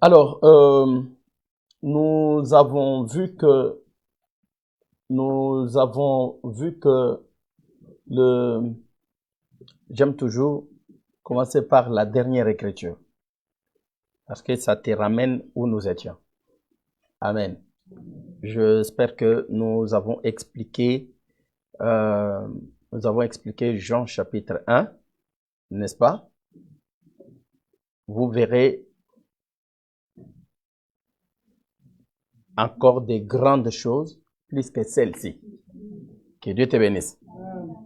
Alors, nous avons vu que nous avons vu que le j'aime toujours commencer par la dernière écriture parce que ça te ramène où nous étions. Amen. J'espère que euh, nous avons expliqué Jean chapitre 1, n'est-ce pas? Vous verrez encore des grandes choses plus que celle-ci. Que Dieu te bénisse.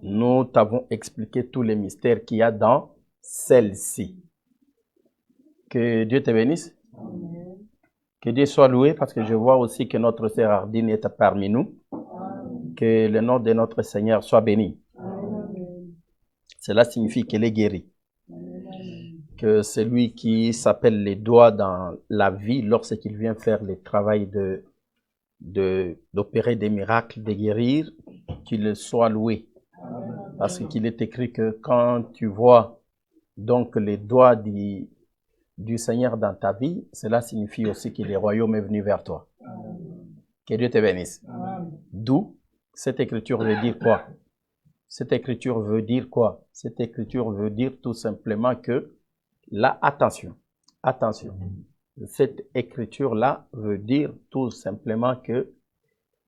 Nous t'avons expliqué tous les mystères qu'il y a dans celle-ci. Que Dieu te bénisse. Que Dieu soit loué parce que je vois aussi que notre sœur Ardine est parmi nous. Que le nom de notre Seigneur soit béni. Cela signifie qu'elle est guérie. Que celui qui s'appelle les doigts dans la vie lorsqu'il vient faire le travail d'opérer des miracles, de guérir, qu'il soit loué. Parce qu'il est écrit que quand tu vois donc les doigts du Seigneur dans ta vie, cela signifie aussi que le royaume est venu vers toi. Que Dieu te bénisse. D'où cette écriture veut dire quoi? Cette écriture veut dire quoi? Cette écriture veut dire tout simplement que, là, attention, cette écriture-là veut dire tout simplement que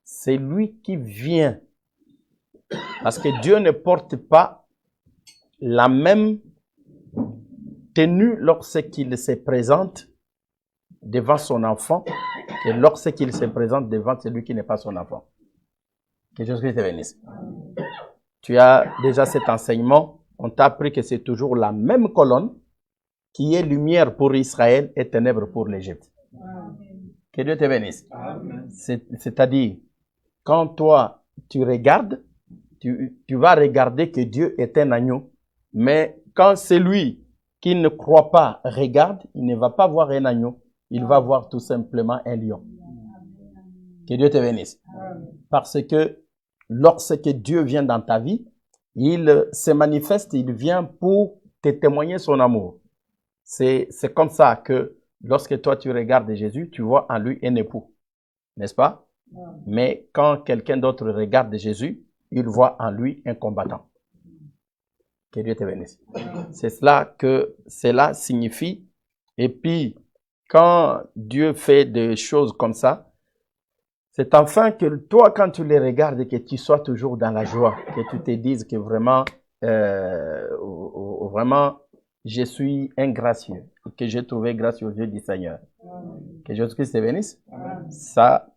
c'est lui qui vient. Parce que Dieu ne porte pas la même tenue lorsqu'il se présente devant son enfant que lorsqu'il se présente devant celui qui n'est pas son enfant. Que Jésus-Christ te bénisse. Tu as déjà cet enseignement. On t'a appris que c'est toujours la même colonne qui est lumière pour Israël et ténèbres pour l'Égypte. Que Dieu te bénisse. C'est-à-dire, quand toi, tu regardes, tu vas regarder que Dieu est un agneau. Mais quand celui qui ne croit pas regarde, il ne va pas voir un agneau. Il va voir tout simplement un lion. Que Dieu te bénisse. Parce que lorsque Dieu vient dans ta vie, il se manifeste, il vient pour te témoigner son amour. C'est comme ça que lorsque toi tu regardes Jésus, tu vois en lui un époux, n'est-ce pas? Mais quand quelqu'un d'autre regarde Jésus, il voit en lui un combattant. Que Dieu te bénisse. C'est cela que cela signifie. Et puis, quand Dieu fait des choses comme ça, c'est enfin que toi, quand tu les regardes, que tu sois toujours dans la joie, que tu te dises que vraiment, vraiment, je suis un gracieux, que j'ai trouvé grâce aux yeux du Seigneur. Que Jésus-Christ te bénisse. Ça,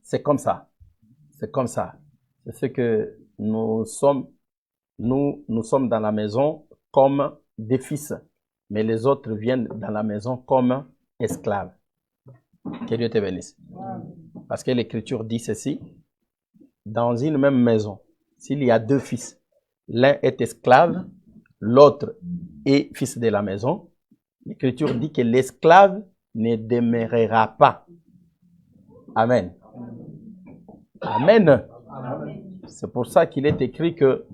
c'est comme ça. C'est comme ça. C'est ce que nous sommes. Nous sommes dans la maison comme des fils, mais les autres viennent dans la maison comme esclaves. Que Dieu te bénisse. Parce que l'Écriture dit ceci, dans une même maison, s'il y a deux fils, l'un est esclave, l'autre est fils de la maison, l'Écriture dit que l'esclave ne demeurera pas. Amen. Amen. C'est pour ça qu'il est écrit que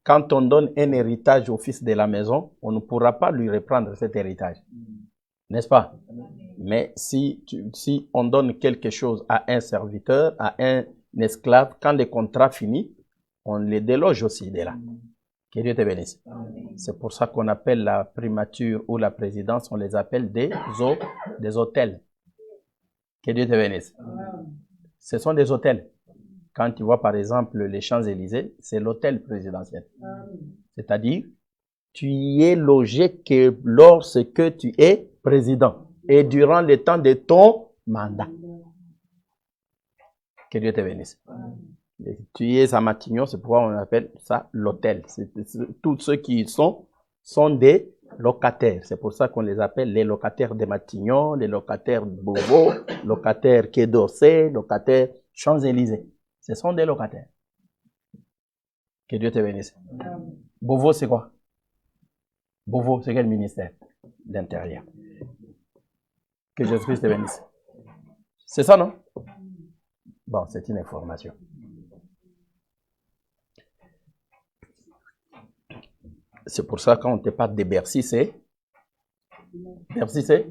quand on donne un héritage au fils de la maison, on ne pourra pas lui reprendre cet héritage. N'est-ce pas? Mais si on donne quelque chose à un serviteur, à un esclave, quand le contrat finit, on les déloge aussi de là. Que Dieu te bénisse. C'est pour ça qu'on appelle la primature ou la présidence, on les appelle des hôtels. Que Dieu te bénisse. Ce sont des hôtels. Quand tu vois par exemple les Champs-Élysées, c'est l'hôtel présidentiel. C'est-à-dire, tu y es logé que lorsque tu es président et durant le temps de ton mandat. Que Dieu te bénisse. Tu es à Matignon, c'est pourquoi on appelle ça l'hôtel. Tous ceux qui y sont des locataires. C'est pour ça qu'on les appelle les locataires de Matignon, les locataires de Beauvau, locataires Quai d'Orsay, locataires Champs-Élysées. Ce sont des locataires. Que Dieu te bénisse. Beauvau, c'est quoi? Beauvau, c'est quel ministère? D'Intérieur. Que Jésus-Christ te bénisse. C'est ça, non? Bon, c'est une information. C'est pour ça, quand on te parle de Bercy, c'est? Bercy, c'est?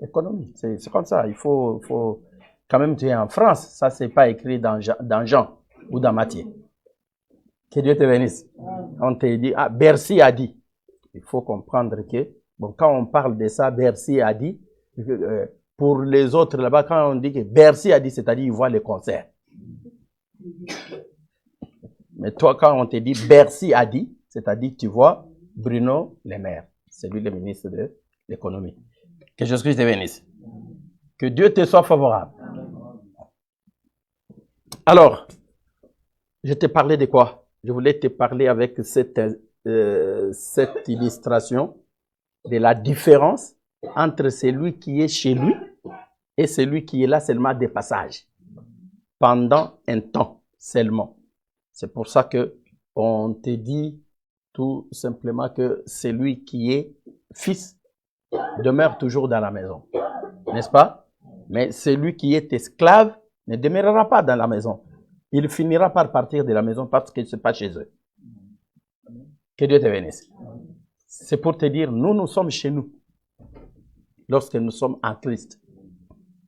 Économie, c'est comme ça. Il faut quand même, tu es en France. Ça, c'est pas écrit dans Jean ou dans Matthieu. Que Dieu te bénisse. On te dit, ah, Bercy a dit. Il faut comprendre que, bon, quand on parle de ça, Bercy a dit, pour les autres là-bas, quand on dit que Bercy a dit, c'est-à-dire ils voient les concerts. Mais toi, quand on te dit Bercy a dit, c'est-à-dire tu vois Bruno Le Maire, c'est lui le ministre de l'économie. Que Jésus-Christ te bénisse. Que Dieu te soit favorable. Alors, je t'ai parlé de quoi? Je voulais te parler avec cette illustration de la différence entre celui qui est chez lui et celui qui est là seulement de passage, pendant un temps seulement. C'est pour ça que on te dit tout simplement que celui qui est fils demeure toujours dans la maison, n'est-ce pas? Mais celui qui est esclave ne demeurera pas dans la maison. Il finira par partir de la maison parce qu'il ne se passe chez eux. Que Dieu te bénisse. C'est pour te dire, nous sommes chez nous. Lorsque nous sommes en Christ.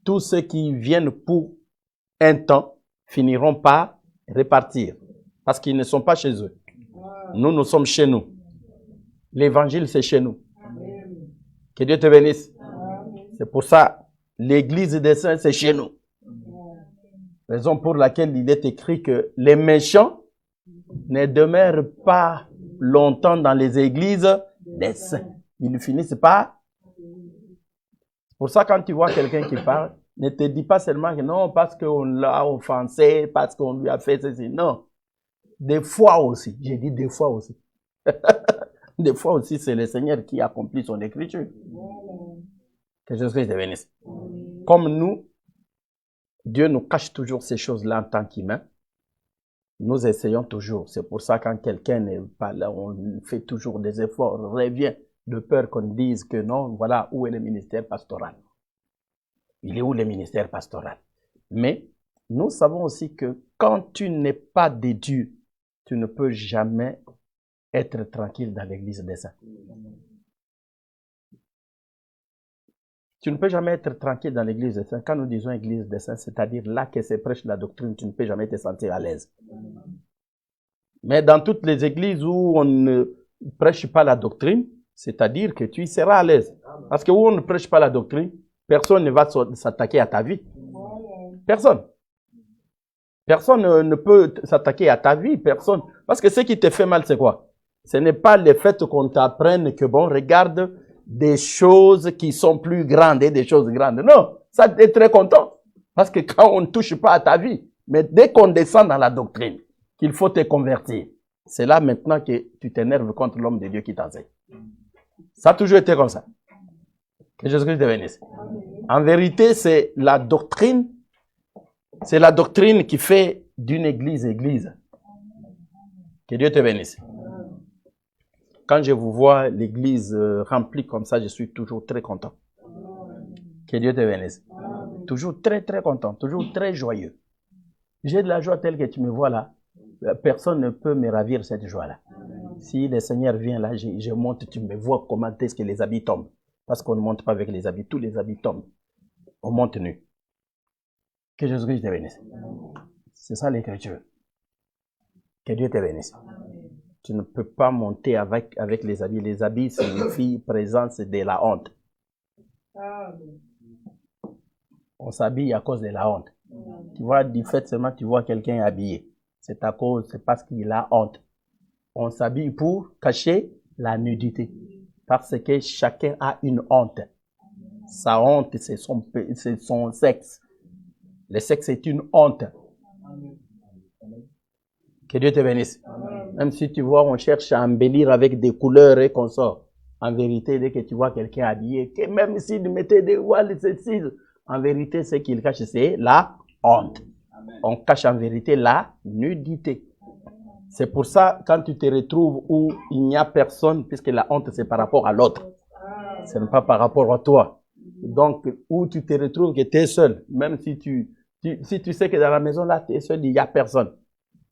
Tous ceux qui viennent pour un temps finiront par repartir. Parce qu'ils ne sont pas chez eux. Nous sommes chez nous. L'évangile, c'est chez nous. Que Dieu te bénisse. C'est pour ça, l'église des saints, c'est chez nous. Raison pour laquelle il est écrit que les méchants ne demeurent pas longtemps dans les églises des saints. Ils finissent par... C'est pour ça, quand tu vois quelqu'un qui parle, ne te dis pas seulement que non, parce qu'on l'a offensé, parce qu'on lui a fait ceci. Non. Des fois aussi. J'ai dit des fois aussi. Des fois aussi, c'est le Seigneur qui accomplit son écriture. Que Jésus-Christ te bénisse. Comme nous, Dieu nous cache toujours ces choses-là en tant qu'humains. Nous essayons toujours. C'est pour ça quand quelqu'un n'est pas là, on fait toujours des efforts, on revient de peur qu'on dise que non, voilà où est le ministère pastoral. Il est où le ministère pastoral? Mais nous savons aussi que quand tu n'es pas de Dieu, tu ne peux jamais être tranquille dans l'église des saints. Tu ne peux jamais être tranquille dans l'église des saints. Quand nous disons église des saints, c'est-à-dire là que se prêche la doctrine, tu ne peux jamais te sentir à l'aise. Mais dans toutes les églises où on ne prêche pas la doctrine, c'est-à-dire que tu y seras à l'aise. Parce que où on ne prêche pas la doctrine, personne ne va s'attaquer à ta vie. Personne. Personne ne peut s'attaquer à ta vie, personne. Parce que ce qui te fait mal, c'est quoi? Ce n'est pas le fait qu'on t'apprenne que bon, regarde des choses qui sont plus grandes et des choses grandes. Non, ça t'est très content. Parce que quand on ne touche pas à ta vie, mais dès qu'on descend dans la doctrine, qu'il faut te convertir, c'est là maintenant que tu t'énerves contre l'homme de Dieu qui t'enseigne. Ça a toujours été comme ça. Que Jésus-Christ te bénisse. En vérité, c'est la doctrine qui fait d'une église église. Que Dieu te bénisse. Quand je vous vois l'église remplie comme ça, je suis toujours très content. Que Dieu te bénisse. Toujours très très content, toujours très joyeux. J'ai de la joie telle que tu me vois là. Personne ne peut me ravir cette joie-là. Si le Seigneur vient là, je monte, tu me vois comment est-ce que les habits tombent. Parce qu'on ne monte pas avec les habits, tous les habits tombent. On monte nu. Que Jésus-Christ te bénisse. C'est ça l'écriture. Que Dieu te bénisse. Tu ne peux pas monter avec les habits. Les habits signifient présence de la honte. On s'habille à cause de la honte. Tu vois, du fait seulement, tu vois quelqu'un habillé. C'est parce qu'il a honte. On s'habille pour cacher la nudité. Parce que chacun a une honte. Sa honte, c'est son sexe. Le sexe est une honte. Que Dieu te bénisse. Même si tu vois, on cherche à embellir avec des couleurs et qu'on sort. En vérité, dès que tu vois quelqu'un habillé, que même s'il mettait des voiles, en vérité, ce qu'il cache, c'est la honte. On cache en vérité la nudité. C'est pour ça, quand tu te retrouves où il n'y a personne, puisque la honte, c'est par rapport à l'autre. Ce n'est pas par rapport à toi. Donc, où tu te retrouves que tu es seul, même si tu sais que dans la maison, là, tu es seul, il n'y a personne.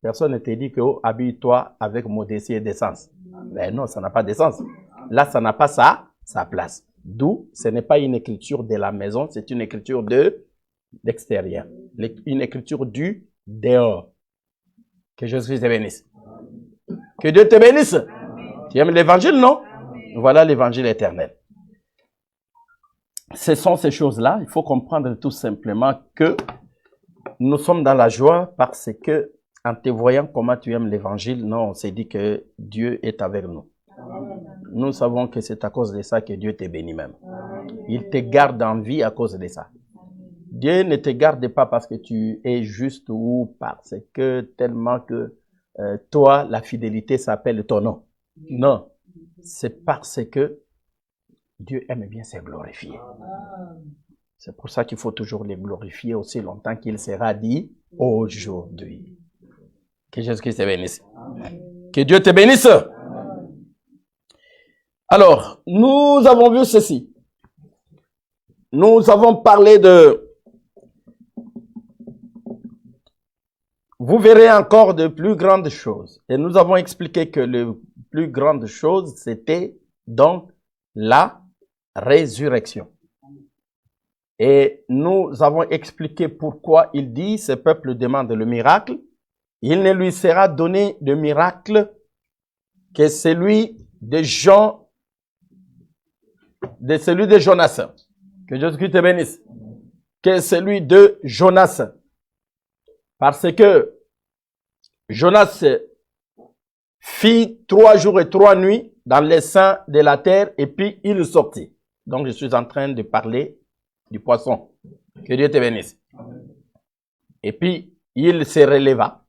Personne ne te dit que, oh, habille-toi avec modestie et décence. Mais non, ça n'a pas de sens. Là, ça n'a pas sa place. D'où, ce n'est pas une écriture de la maison, c'est une écriture de l'extérieur. Une écriture du dehors. Que Jésus te bénisse. Que Dieu te bénisse. Tu aimes l'évangile, non? Voilà l'évangile éternel. Ce sont ces choses-là. Il faut comprendre tout simplement que nous sommes dans la joie parce que, en te voyant comment tu aimes l'évangile, non, on s'est dit que Dieu est avec nous. Nous savons que c'est à cause de ça que Dieu te bénit même. Il te garde en vie à cause de ça. Dieu ne te garde pas parce que tu es juste ou parce que tellement que toi, la fidélité s'appelle ton nom. Non, c'est parce que Dieu aime bien se glorifier. C'est pour ça qu'il faut toujours les glorifier aussi longtemps qu'il sera dit aujourd'hui. Que Jésus-Christ te bénisse. Que Dieu te bénisse. Alors, nous avons vu ceci. Nous avons parlé de... Vous verrez encore de plus grandes choses. Et nous avons expliqué que les plus grandes choses, c'était donc la résurrection. Et nous avons expliqué pourquoi il dit, ce peuple demande le miracle. Il ne lui sera donné de miracle que celui de celui de Jonas. Que Jésus-Christ te bénisse. Que celui de Jonas. Parce que Jonas fit 3 jours et 3 nuits dans les seins de la terre et puis il sortit. Donc je suis en train de parler du poisson. Que Dieu te bénisse. Et puis il se releva.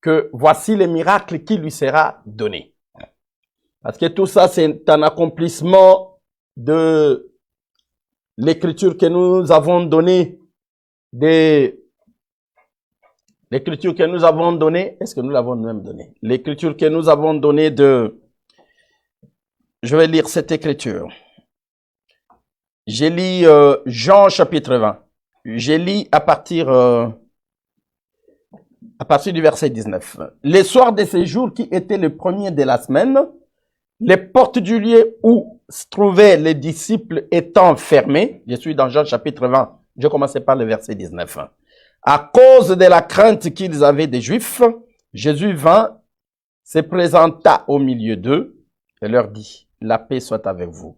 Que voici le miracle qui lui sera donné. Parce que tout ça c'est un accomplissement de l'écriture que nous avons donnée l'écriture que nous avons donnée, est-ce que nous l'avons même donnée? L'écriture que nous avons donnée je vais lire cette écriture. J'ai lu Jean chapitre 20. J'ai lu à partir du verset 19. Les soirs de ces jours qui étaient le premier de la semaine, les portes du lieu où se trouvaient les disciples étant fermées, je suis dans Jean chapitre 20, je commençais par le verset 19. À cause de la crainte qu'ils avaient des Juifs, Jésus vint, se présenta au milieu d'eux et leur dit, la paix soit avec vous.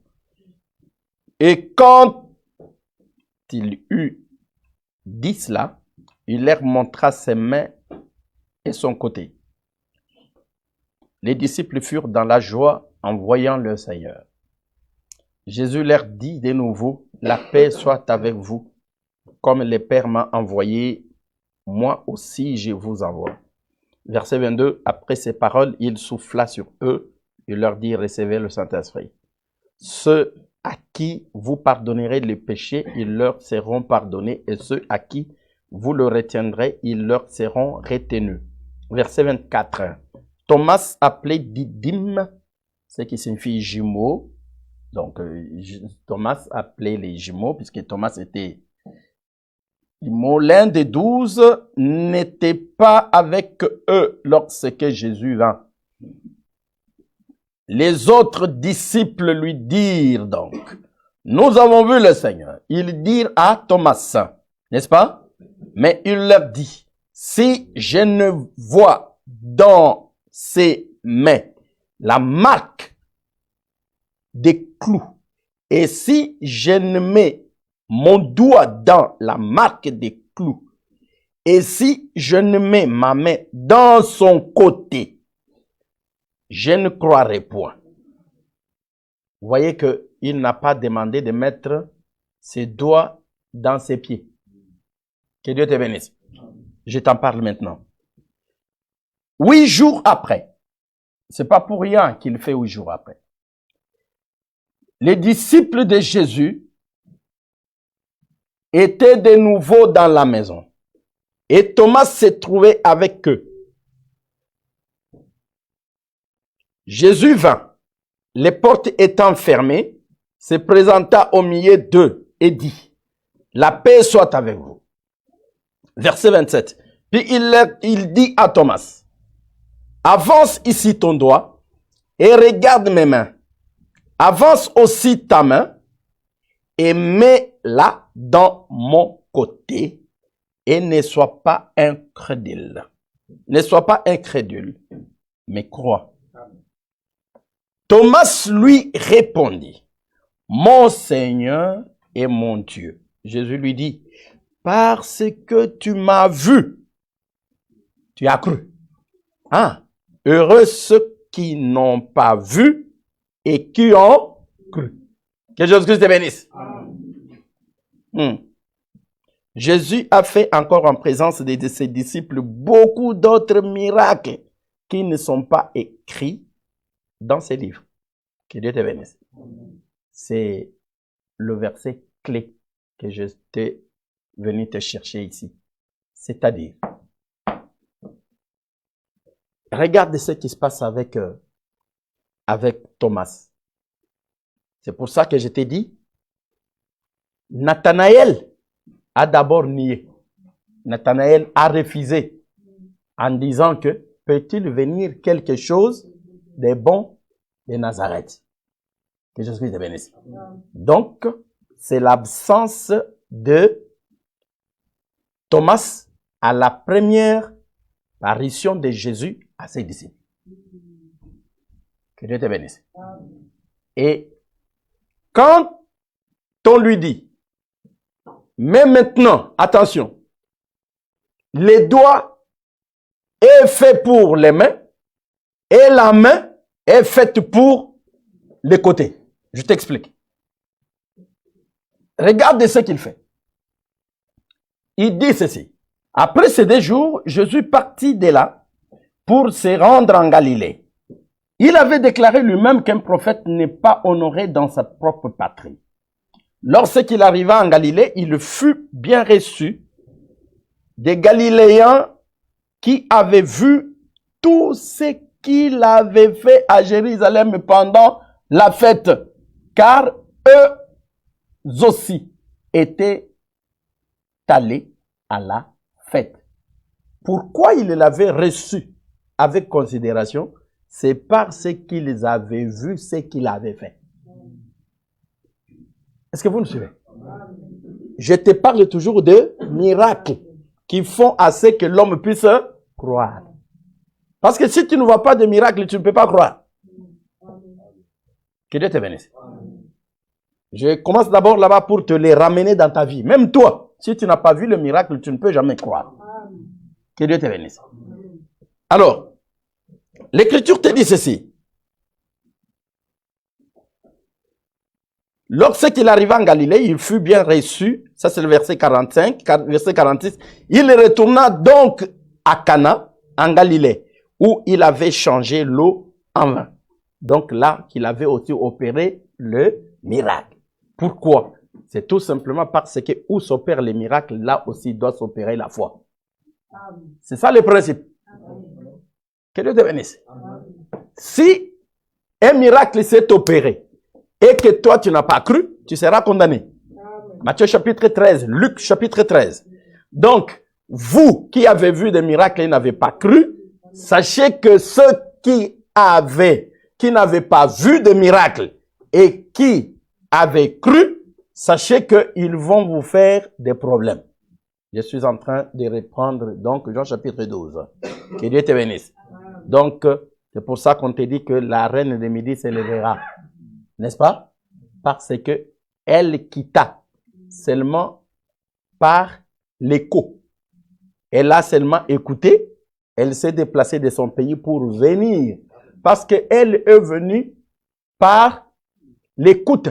Et quand il eut dit cela, il leur montra ses mains et son côté. Les disciples furent dans la joie en voyant le Seigneur. Jésus leur dit de nouveau, la paix soit avec vous. Comme le Père m'a envoyé, moi aussi je vous envoie. Verset 22, après ces paroles, il souffla sur eux et leur dit, recevez le Saint-Esprit. Ceux à qui vous pardonnerez les péchés, ils leur seront pardonnés, et ceux à qui vous le retiendrez, ils leur seront retenus. Verset 24, Thomas appelé Didyme, ce qui signifie jumeau. Donc, Thomas appelé les jumeaux, puisque Thomas était l'un des 12 n'était pas avec eux lorsque Jésus vint. Les autres disciples lui dirent donc, nous avons vu le Seigneur. Ils dirent à Thomas, n'est-ce pas? Mais il leur dit, si je ne vois dans ses mains la marque des clous, et si je ne mets mon doigt dans la marque des clous, et si je ne mets ma main dans son côté, je ne croirai point. Vous voyez qu'il n'a pas demandé de mettre ses doigts dans ses pieds. Que Dieu te bénisse. Je t'en parle maintenant. 8 jours après, c'est pas pour rien qu'il fait 8 jours après. Les disciples de Jésus étaient de nouveau dans la maison. Et Thomas se trouvait avec eux. Jésus vint, les portes étant fermées, se présenta au milieu d'eux et dit, la paix soit avec vous. Verset 27. Puis il dit à Thomas, avance ici ton doigt et regarde mes mains. avance aussi ta main et mets-la dans mon côté et ne sois pas incrédule. Ne sois pas incrédule, mais crois. Thomas lui répondit, mon Seigneur et mon Dieu. Jésus lui dit, parce que tu m'as vu, tu as cru. Ah, heureux ceux qui n'ont pas vu et qui ont cru. Que Jésus-Christ te bénisse. Jésus a fait encore en présence de ses disciples beaucoup d'autres miracles qui ne sont pas écrits dans ces livres. Que Dieu te bénisse. C'est le verset clé que je t'ai venu te chercher ici. C'est-à-dire, regarde ce qui se passe avec Thomas. C'est pour ça que je t'ai dit, Nathanaël a d'abord nié. Nathanaël a refusé en disant que peut-il venir quelque chose de bon de Nazareth. Que Jésus te bénisse. Donc, c'est l'absence de Thomas à la première apparition de Jésus à ses disciples. Que Dieu te bénisse. Et quand on lui dit, mais maintenant, attention, les doigts est fait pour les mains et la main est faite pour les côtés. Je t'explique. Regarde ce qu'il fait. Il dit ceci. Après ces 2 jours, Jésus partit de là pour se rendre en Galilée. Il avait déclaré lui-même qu'un prophète n'est pas honoré dans sa propre patrie. Lorsqu'il arriva en Galilée, il fut bien reçu des Galiléens qui avaient vu tout ce qu'il avait fait à Jérusalem pendant la fête, car eux aussi étaient allés à la fête. Pourquoi ils l'avaient reçu avec considération? C'est parce qu'ils avaient vu ce qu'il avait fait. Est-ce que vous me suivez? Je te parle toujours de miracles qui font à ce que l'homme puisse croire. Parce que si tu ne vois pas de miracles, tu ne peux pas croire. Que Dieu te bénisse. Je commence d'abord là-bas pour te les ramener dans ta vie. Même toi, si tu n'as pas vu le miracle, tu ne peux jamais croire. Que Dieu te bénisse. Alors, l'Écriture te dit ceci. Lorsqu'il arriva en Galilée, il fut bien reçu. Ça, c'est le verset 45, verset 46. Il retourna donc à Cana, en Galilée, où il avait changé l'eau en vin. Donc là, qu'il avait aussi opéré le miracle. Pourquoi? C'est tout simplement parce que où s'opèrent les miracles, là aussi doit s'opérer la foi. C'est ça le principe. Que Dieu te bénisse. Si un miracle s'est opéré et que toi tu n'as pas cru, tu seras condamné. Matthieu chapitre 13, Luc chapitre 13. Donc, vous qui avez vu des miracles et n'avez pas cru, sachez que ceux qui n'avaient pas vu de miracles et qui avaient cru, sachez qu'ils vont vous faire des problèmes. Je suis en train de reprendre donc Jean chapitre 12. Que Dieu te bénisse. Donc, c'est pour ça qu'on te dit que la reine de midi se lèvera. N'est-ce pas? Parce que elle quitta seulement par l'écho. Elle a seulement écouté. Elle s'est déplacée de son pays pour venir. Parce qu'elle est venue par l'écoute.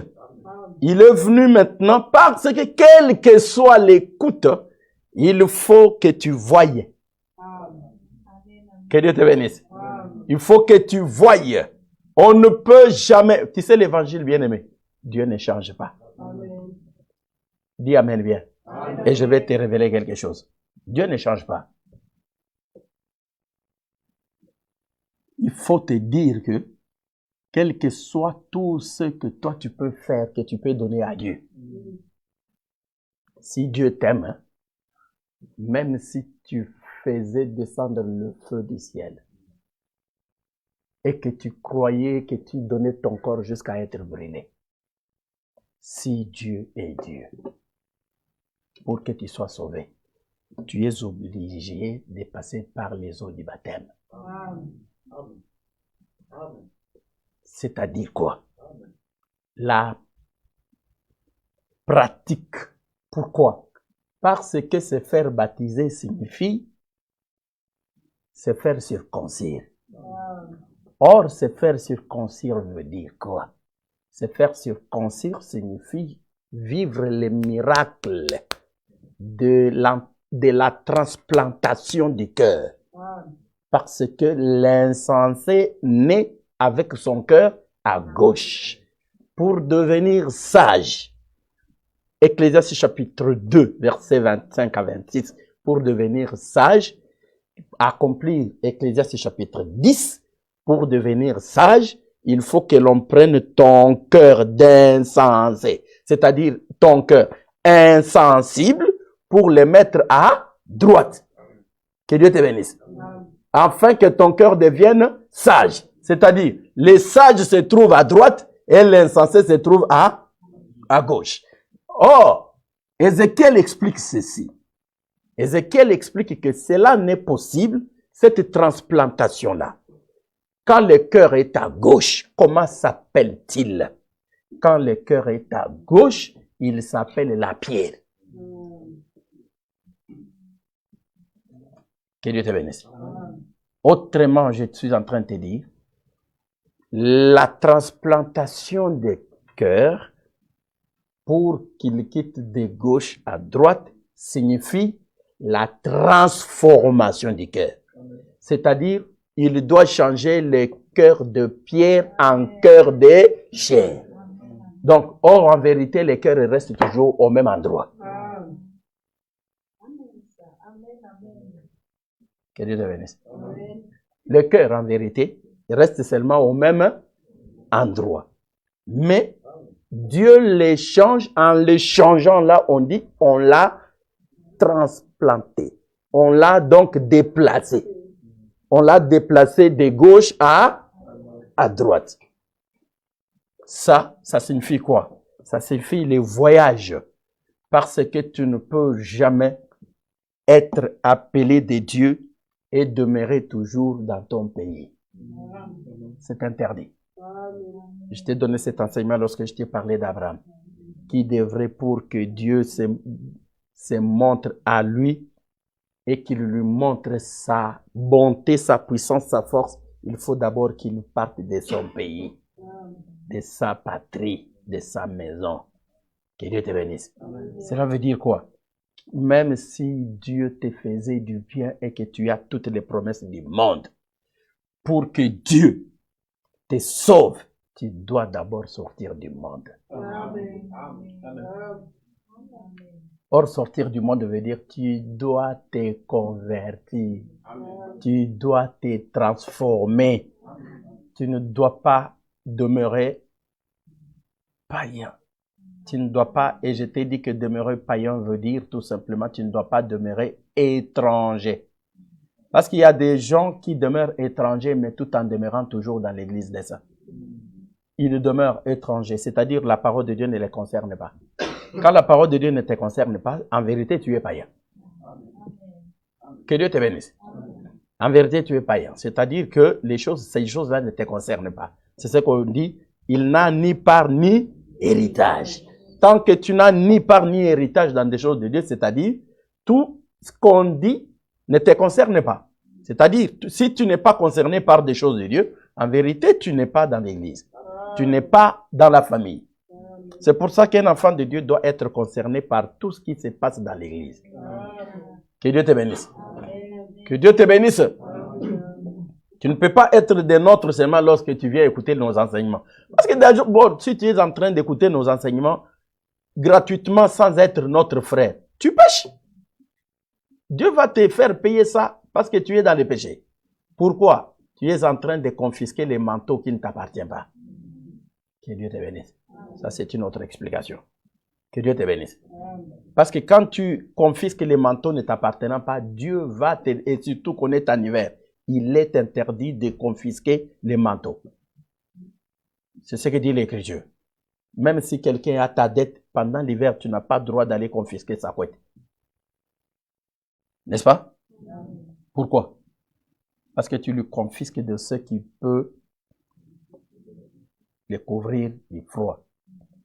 Il est venu maintenant parce que quelle que soit l'écoute, il faut que tu voyes. Que Dieu te bénisse. Il faut que tu voyes. On ne peut jamais... Tu sais l'évangile, bien-aimé, Dieu ne change pas. Amen. Dis Amen bien. Amen. Et je vais te révéler quelque chose. Dieu ne change pas. Il faut te dire que quel que soit tout ce que toi tu peux faire, que tu peux donner à Dieu. Si Dieu t'aime, même si tu faisais descendre le feu du ciel, et que tu croyais que tu donnais ton corps jusqu'à être brûlé. Si Dieu est Dieu, pour que tu sois sauvé, tu es obligé de passer par les eaux du baptême. C'est-à-dire quoi? La pratique. Pourquoi? Parce que se faire baptiser signifie se faire circoncire. Or, se faire circoncire veut dire quoi? Se faire circoncire signifie vivre les miracles de la transplantation du cœur. Parce que l'insensé naît avec son cœur à gauche pour devenir sage. Ecclésiaste chapitre 2, versets 25 à 26, pour devenir sage. Accomplir Ecclésiaste chapitre 10, pour devenir sage, il faut que l'on prenne ton cœur d'insensé, c'est-à-dire ton cœur insensible, pour le mettre à droite. Que Dieu te bénisse. Afin que ton cœur devienne sage. C'est-à-dire, les sages se trouvent à droite et l'insensé se trouve à gauche. Or, Ézéchiel explique ceci. Ézéchiel explique que cela n'est possible, cette transplantation-là. Quand le cœur est à gauche, comment s'appelle-t-il? Quand le cœur est à gauche, il s'appelle la pierre. Que Dieu te bénisse. Autrement, je suis en train de te dire, la transplantation des cœurs, pour qu'il quitte de gauche à droite, signifie la transformation du cœur. C'est-à-dire, il doit changer le cœur de pierre en cœur de chair. Donc, or, en vérité, le cœur reste toujours au même endroit. Que Dieu te bénisse. Le cœur, en vérité, reste seulement au même endroit. Mais Dieu les change. En les changeant là, on dit, on l'a transplanté. On l'a donc déplacé. On l'a déplacé de gauche à droite. Ça signifie quoi? Ça signifie les voyages. Parce que tu ne peux jamais être appelé de Dieu et demeurer toujours dans ton pays. C'est interdit. Je t'ai donné cet enseignement lorsque je t'ai parlé d'Abraham, qui devrait, pour que Dieu se montre à lui et qu'il lui montre sa bonté, sa puissance, sa force, il faut d'abord qu'il parte de son pays, de sa patrie, de sa maison. Que Dieu te bénisse. Cela veut dire quoi? Même si Dieu te faisait du bien et que tu as toutes les promesses du monde, pour que Dieu te sauve, tu dois d'abord sortir du monde. Amen. Or, sortir du monde veut dire tu dois te convertir. Amen. Tu dois te transformer. Amen. Tu ne dois pas demeurer païen. Tu ne dois pas, et je t'ai dit que demeurer païen veut dire tout simplement, tu ne dois pas demeurer étranger. Parce qu'il y a des gens qui demeurent étrangers, mais tout en demeurant toujours dans l'église des saints. Ils demeurent étrangers, c'est-à-dire la parole de Dieu ne les concerne pas. Quand la parole de Dieu ne te concerne pas, en vérité, tu es païen. Que Dieu te bénisse. En vérité, tu es païen. C'est-à-dire que ces choses-là ne te concernent pas. C'est ce qu'on dit, il n'a ni part ni héritage. Tant que tu n'as ni part ni héritage dans des choses de Dieu, c'est-à-dire tout ce qu'on dit ne te concerne pas. C'est-à-dire, si tu n'es pas concerné par des choses de Dieu, en vérité, tu n'es pas dans l'église. Tu n'es pas dans la famille. C'est pour ça qu'un enfant de Dieu doit être concerné par tout ce qui se passe dans l'église. Que Dieu te bénisse. Que Dieu te bénisse. Tu ne peux pas être des nôtres seulement lorsque tu viens écouter nos enseignements. Parce que déjà, bon, si tu es en train d'écouter nos enseignements gratuitement sans être notre frère, tu pêches. Dieu va te faire payer ça parce que tu es dans le péché. Pourquoi? Tu es en train de confisquer les manteaux qui ne t'appartiennent pas. Que Dieu te bénisse. Ça, c'est une autre explication. Que Dieu te bénisse. Parce que quand tu confisques les manteaux ne t'appartenant pas, Dieu va te, et surtout qu'on est en hiver, il est interdit de confisquer les manteaux. C'est ce que dit l'Écriture. Même si quelqu'un a ta dette pendant l'hiver, tu n'as pas le droit d'aller confisquer sa couette. N'est-ce pas? Pourquoi? Parce que tu lui confisques de ce qui peut les couvrir du froid.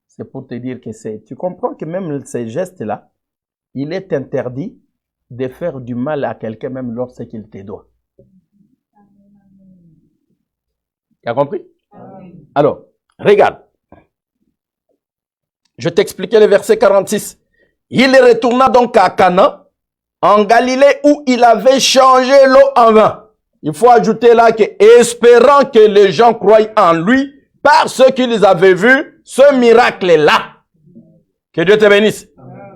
C'est pour te dire que tu comprends que même ces gestes-là, il est interdit de faire du mal à quelqu'un même lorsqu'il te doit. Tu as compris? Alors, regarde. Je t'expliquais le verset 46. Il retourna donc à Cana, en Galilée, où il avait changé l'eau en vin. Il faut ajouter là que, espérant que les gens croient en lui, par ce qu'ils avaient vu, ce miracle-là. Que Dieu te bénisse.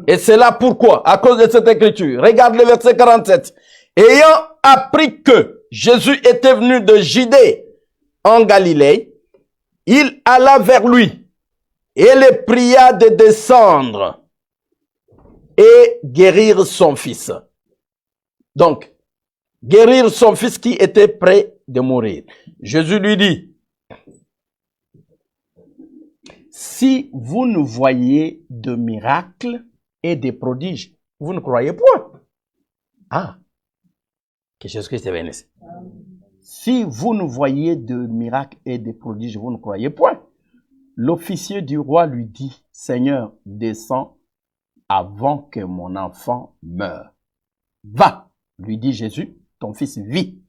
Et c'est là pourquoi, à cause de cette écriture. Regarde le verset 47. Ayant appris que Jésus était venu de Judée en Galilée, il alla vers lui et le pria de descendre et guérir son fils. Donc, guérir son fils qui était prêt de mourir. Jésus lui dit, si vous ne voyez de miracles et de prodiges, vous ne croyez point. Ah, que Jésus-Christ te bénisse. Si vous ne voyez de miracles et de prodiges, vous ne croyez point. L'officier du roi lui dit, Seigneur, descends avant que mon enfant meure. Va, lui dit Jésus, ton fils vit.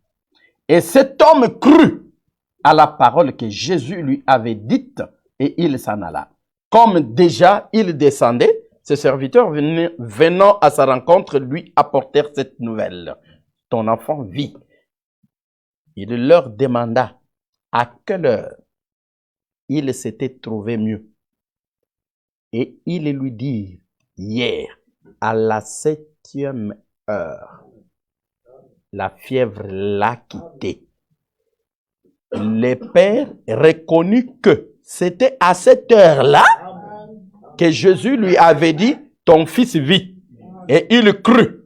Et cet homme crut à la parole que Jésus lui avait dite et il s'en alla. Comme déjà il descendait, ses serviteurs venant à sa rencontre lui apportèrent cette nouvelle. Ton enfant vit. Il leur demanda à quelle heure il s'était trouvé mieux. Et ils lui dirent, hier, à la 7e heure, la fièvre l'a quitté. Le père reconnut que c'était à cette heure-là que Jésus lui avait dit, ton fils vit. Et il crut,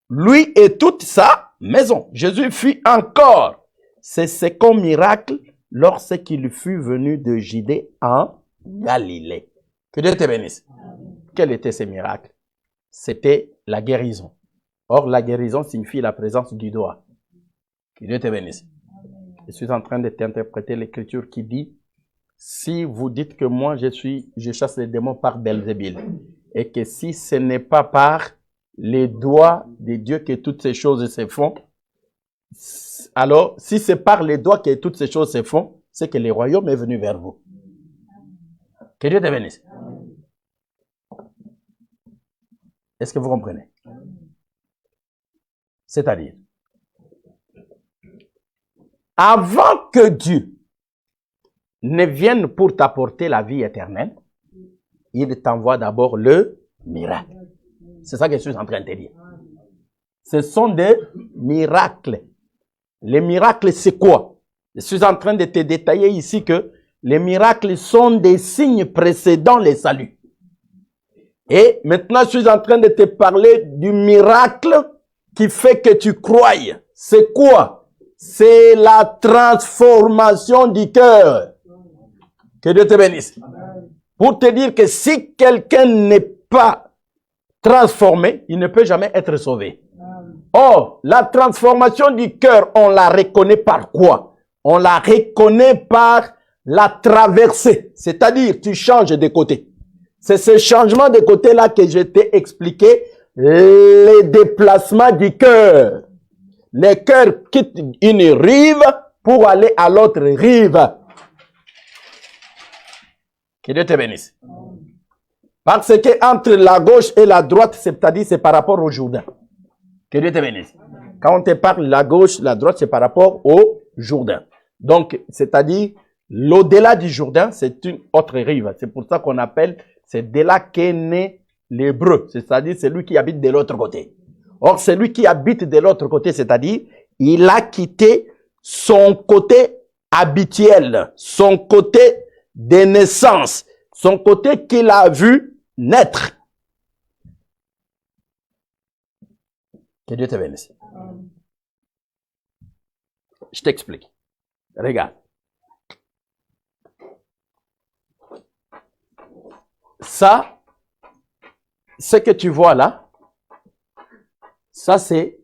lui et toute sa maison. Jésus fit encore ce second miracle lorsqu'il fut venu de Judée en Galilée. Que Dieu te bénisse. Quel était ce miracle? C'était la guérison. Or, la guérison signifie la présence du doigt. Que Dieu te bénisse. Je suis en train de t'interpréter l'écriture qui dit, si vous dites que moi je chasse les démons par Belzébul, et que si ce n'est pas par les doigts de Dieu que toutes ces choses se font, alors si c'est par les doigts que toutes ces choses se font, c'est que le royaume est venu vers vous. Que Dieu te bénisse. Est-ce que vous comprenez? C'est-à-dire, avant que Dieu ne vienne pour t'apporter la vie éternelle, il t'envoie d'abord le miracle. C'est ça que je suis en train de te dire. Ce sont des miracles. Les miracles, c'est quoi? Je suis en train de te détailler ici que les miracles sont des signes précédant les saluts. Et maintenant, je suis en train de te parler du miracle qui fait que tu croies. C'est quoi? C'est la transformation du cœur. Que Dieu te bénisse. Pour te dire que si quelqu'un n'est pas transformé, il ne peut jamais être sauvé. Or, la transformation du cœur, on la reconnaît par quoi? On la reconnaît par la traversée. C'est-à-dire, tu changes de côté. C'est ce changement de côté-là que je t'ai expliqué, les déplacements du cœur. Le cœur quitte une rive pour aller à l'autre rive. Que Dieu te bénisse. Parce que entre la gauche et la droite, c'est-à-dire c'est par rapport au Jourdain. Que Dieu te bénisse. Quand on te parle la gauche, la droite, c'est par rapport au Jourdain. Donc, c'est-à-dire, l'au-delà du Jourdain, c'est une autre rive. C'est pour ça qu'on appelle, c'est de là qu'est né l'hébreu. C'est-à-dire, c'est lui qui habite de l'autre côté. Or, celui qui habite de l'autre côté, c'est-à-dire, il a quitté son côté habituel, son côté de naissance, son côté qu'il a vu naître. Que Dieu te bénisse. Je t'explique. Regarde. Ça, ce que tu vois là, ça c'est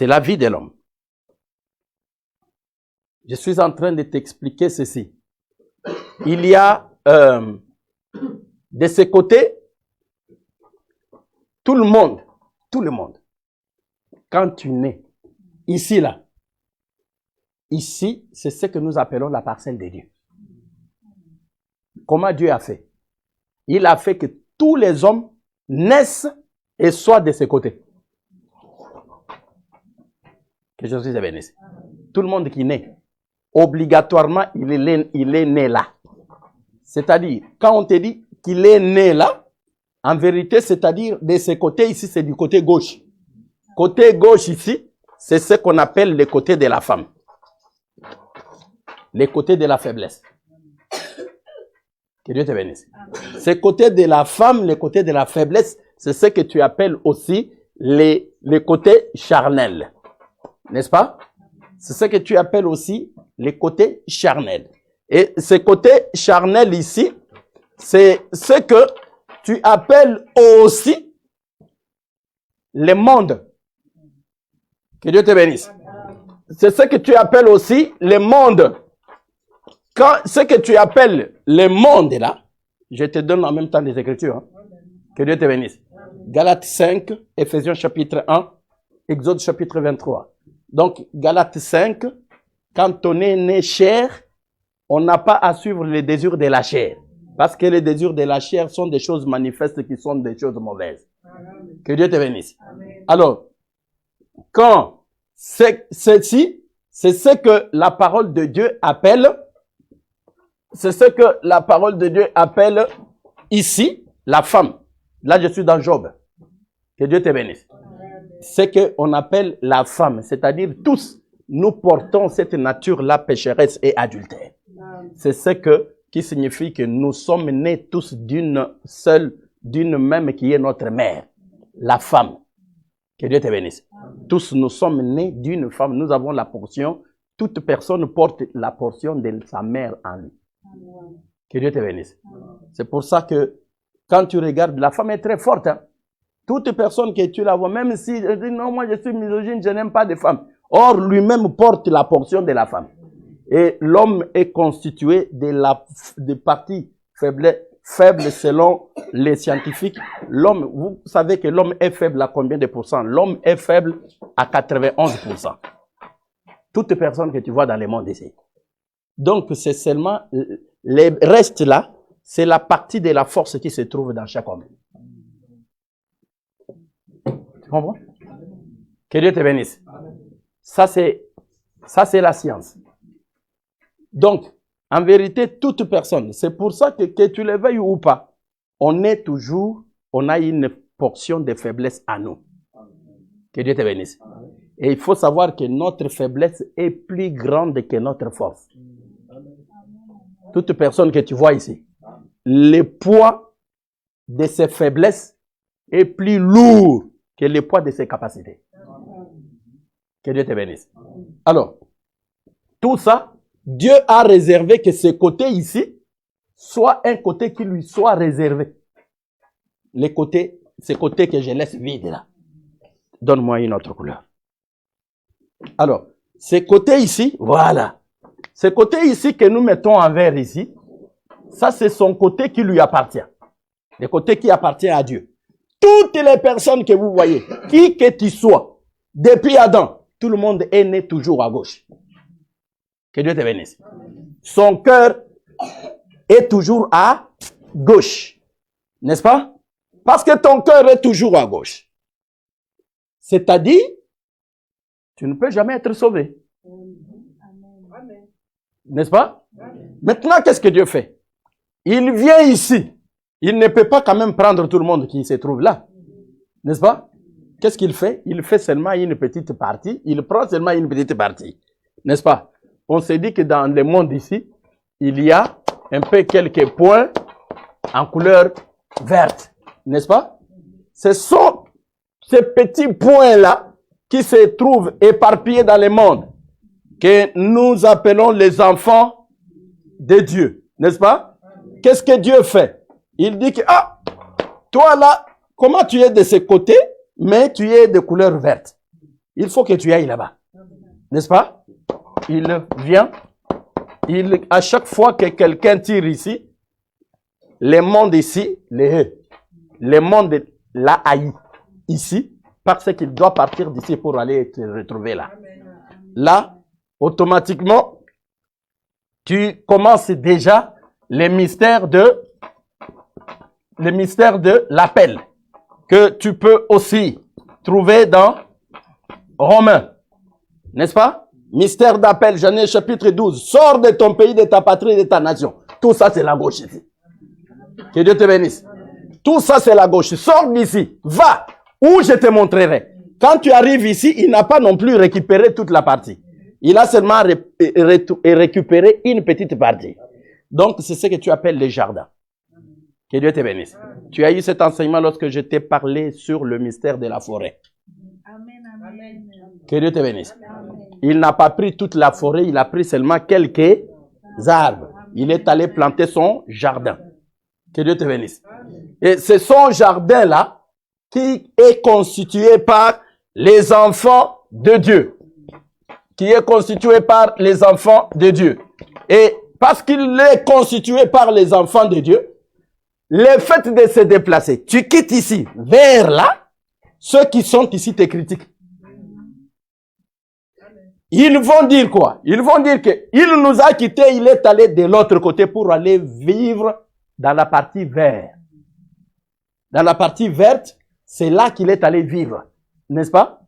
la vie de l'homme. Je suis en train de t'expliquer ceci. Il y a de ce côté, tout le monde, quand tu nais, ici là, ici, c'est ce que nous appelons la parcelle de Dieu. Comment Dieu a fait? Il a fait que tous les hommes naissent et soient de ce côté. Que je suis béni. Tout le monde qui naît, obligatoirement, il est né là. C'est-à-dire, quand on te dit qu'il est né là, en vérité, c'est-à-dire de ce côté ici, c'est du côté gauche. Côté gauche ici, c'est ce qu'on appelle le côté de la femme. Le côté de la faiblesse. Que Dieu te bénisse. Ce côté de la femme, le côté de la faiblesse, c'est ce que tu appelles aussi le côté charnel. N'est-ce pas? C'est ce que tu appelles aussi le côté charnel. Et ce côté charnel ici, c'est ce que tu appelles aussi le monde. Que Dieu te bénisse. C'est ce que tu appelles aussi le monde. Quand ce que tu appelles le monde là, je te donne en même temps des écritures. Hein. Que Dieu te bénisse. Galates 5, Ephésiens chapitre 1, Exode chapitre 23. Donc, Galates 5, quand on est né chair, on n'a pas à suivre les désirs de la chair. Parce que les désirs de la chair sont des choses manifestes qui sont des choses mauvaises. Que Dieu te bénisse. Alors, quand ceci, c'est ce que la parole de Dieu appelle, ici la femme. Là, je suis dans Job. Que Dieu te bénisse. C'est qu'on appelle la femme, c'est-à-dire tous, nous portons cette nature-là pécheresse et adultère. C'est ce qui signifie que nous sommes nés tous d'une même qui est notre mère, la femme. Que Dieu te bénisse. Tous nous sommes nés d'une femme, nous avons la portion, toute personne porte la portion de sa mère en lui. Que Dieu te bénisse. C'est pour ça que quand tu regardes, la femme est très forte. Hein? Toute personne que tu la vois, même si elle dit non, moi je suis misogyne, je n'aime pas de femmes. Or, lui-même porte la portion de la femme. Et l'homme est constitué de parties faibles selon les scientifiques. L'homme, vous savez que l'homme est faible à combien de pourcents? L'homme est faible à 91%. Toute personne que tu vois dans le monde ici. Donc, c'est seulement les restes là, c'est la partie de la force qui se trouve dans chaque homme. Tu comprends? Que Dieu te bénisse. Ça, c'est la science. Donc, en vérité, toute personne, c'est pour ça que tu le veuilles ou pas, on a une portion de faiblesse à nous. Que Dieu te bénisse. Et il faut savoir que notre faiblesse est plus grande que notre force. Toute personne que tu vois ici, le poids de ses faiblesses est plus lourd que le poids de ses capacités. Que Dieu te bénisse. Alors, tout ça, Dieu a réservé que ce côté ici soit un côté qui lui soit réservé. Ce côté que je laisse vide là. Donne-moi une autre couleur. Alors, ce côté ici, voilà. Ce côté ici que nous mettons en vert ici, ça c'est son côté qui lui appartient. Le côté qui appartient à Dieu. Toutes les personnes que vous voyez, qui que tu sois, depuis Adam, tout le monde est né toujours à gauche. Que Dieu te bénisse. Son cœur est toujours à gauche. N'est-ce pas? Parce que ton cœur est toujours à gauche. C'est-à-dire, tu ne peux jamais être sauvé. N'est-ce pas? Maintenant, qu'est-ce que Dieu fait? Il vient ici. Il ne peut pas quand même prendre tout le monde qui se trouve là. N'est-ce pas? Qu'est-ce qu'il fait? Il fait seulement une petite partie. Il prend seulement une petite partie. N'est-ce pas? On s'est dit que dans le monde ici, il y a un peu quelques points en couleur verte. N'est-ce pas? Ce sont ces petits points-là qui se trouvent éparpillés dans le monde, que nous appelons les enfants de Dieu, n'est-ce pas? Qu'est-ce que Dieu fait? Il dit que, ah, toi là, comment tu es de ce côté, mais tu es de couleur verte. Il faut que tu ailles là-bas, n'est-ce pas? Il vient, à chaque fois que quelqu'un tire ici, les mondes ici, les mondes là haït ici, parce qu'il doit partir d'ici pour aller te retrouver là. Là, automatiquement, tu commences déjà les mystères de l'appel, que tu peux aussi trouver dans Romains, n'est-ce pas? Mystère d'appel, Genèse chapitre 12. Sors de ton pays, de ta patrie, de ta nation. Tout ça, c'est la gauche ici. Que Dieu te bénisse. Tout ça, c'est la gauche. Sors d'ici. Va où je te montrerai. Quand tu arrives ici, il n'a pas non plus récupéré toute la partie. Il a seulement récupéré une petite partie. Donc, c'est ce que tu appelles les jardins. Que Dieu te bénisse. Tu as eu cet enseignement lorsque je t'ai parlé sur le mystère de la forêt. Amen. Que Dieu te bénisse. Il n'a pas pris toute la forêt, il a pris seulement quelques arbres. Il est allé planter son jardin. Que Dieu te bénisse. Et c'est son jardin-là qui est constitué par les enfants de Dieu. Qui est constitué par les enfants de Dieu. Et parce qu'il est constitué par les enfants de Dieu, le fait de se déplacer, tu quittes ici, vers là, ceux qui sont ici te critiquent. Ils vont dire quoi? Ils vont dire qu'il nous a quittés, il est allé de l'autre côté pour aller vivre dans la partie verte. Dans la partie verte, c'est là qu'il est allé vivre. N'est-ce pas?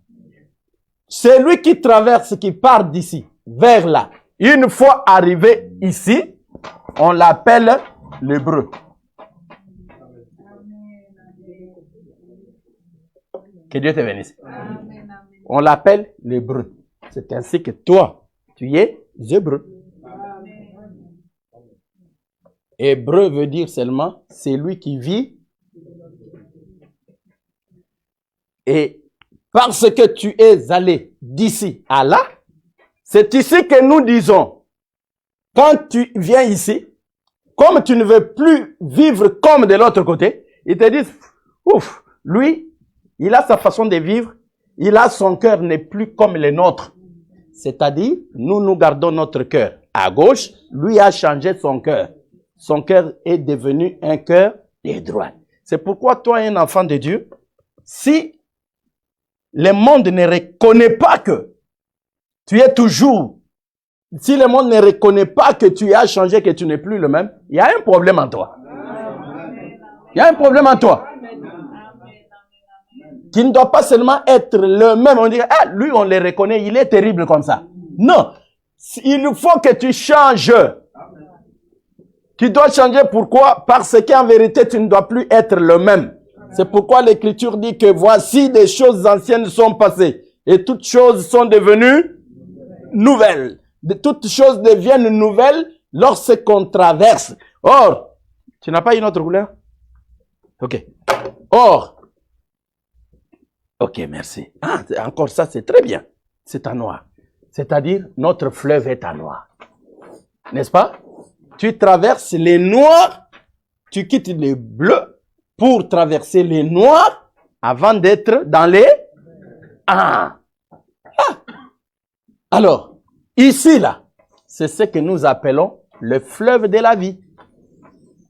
C'est lui qui traverse, qui part d'ici, vers là. Une fois arrivé ici, on l'appelle l'hébreu. Que Dieu te bénisse. On l'appelle l'hébreu. C'est ainsi que toi, tu es hébreu. Hébreu veut dire seulement, c'est lui qui vit. Et parce que tu es allé d'ici à là, c'est ici que nous disons, quand tu viens ici, comme tu ne veux plus vivre comme de l'autre côté, ils te disent, ouf, lui, il a sa façon de vivre, son cœur n'est plus comme les nôtres. C'est-à-dire, nous gardons notre cœur à gauche, lui a changé son cœur. Son cœur est devenu un cœur de droite. C'est pourquoi toi, un enfant de Dieu, si le monde ne reconnaît pas que tu es toujours, si le monde ne reconnaît pas que tu as changé, que tu n'es plus le même, il y a un problème en toi. Il y a un problème en toi. Qui ne doit pas seulement être le même. On dit, ah, lui, on le reconnaît, il est terrible comme ça. Non. Il faut que tu changes. Tu dois changer. Pourquoi? Parce qu'en vérité, tu ne dois plus être le même. C'est pourquoi l'Écriture dit que voici des choses anciennes sont passées et toutes choses sont devenues nouvelles. Toutes choses deviennent nouvelles lorsqu'on traverse. Or, tu n'as pas une autre couleur? Ok. Or, ok, merci. Ah, encore ça, c'est très bien. C'est en noir. C'est-à-dire, notre fleuve est en noir. N'est-ce pas? Tu traverses les noirs, tu quittes les bleus pour traverser les noirs avant d'être dans les... Ah! Alors, ici, là, c'est ce que nous appelons le fleuve de la vie.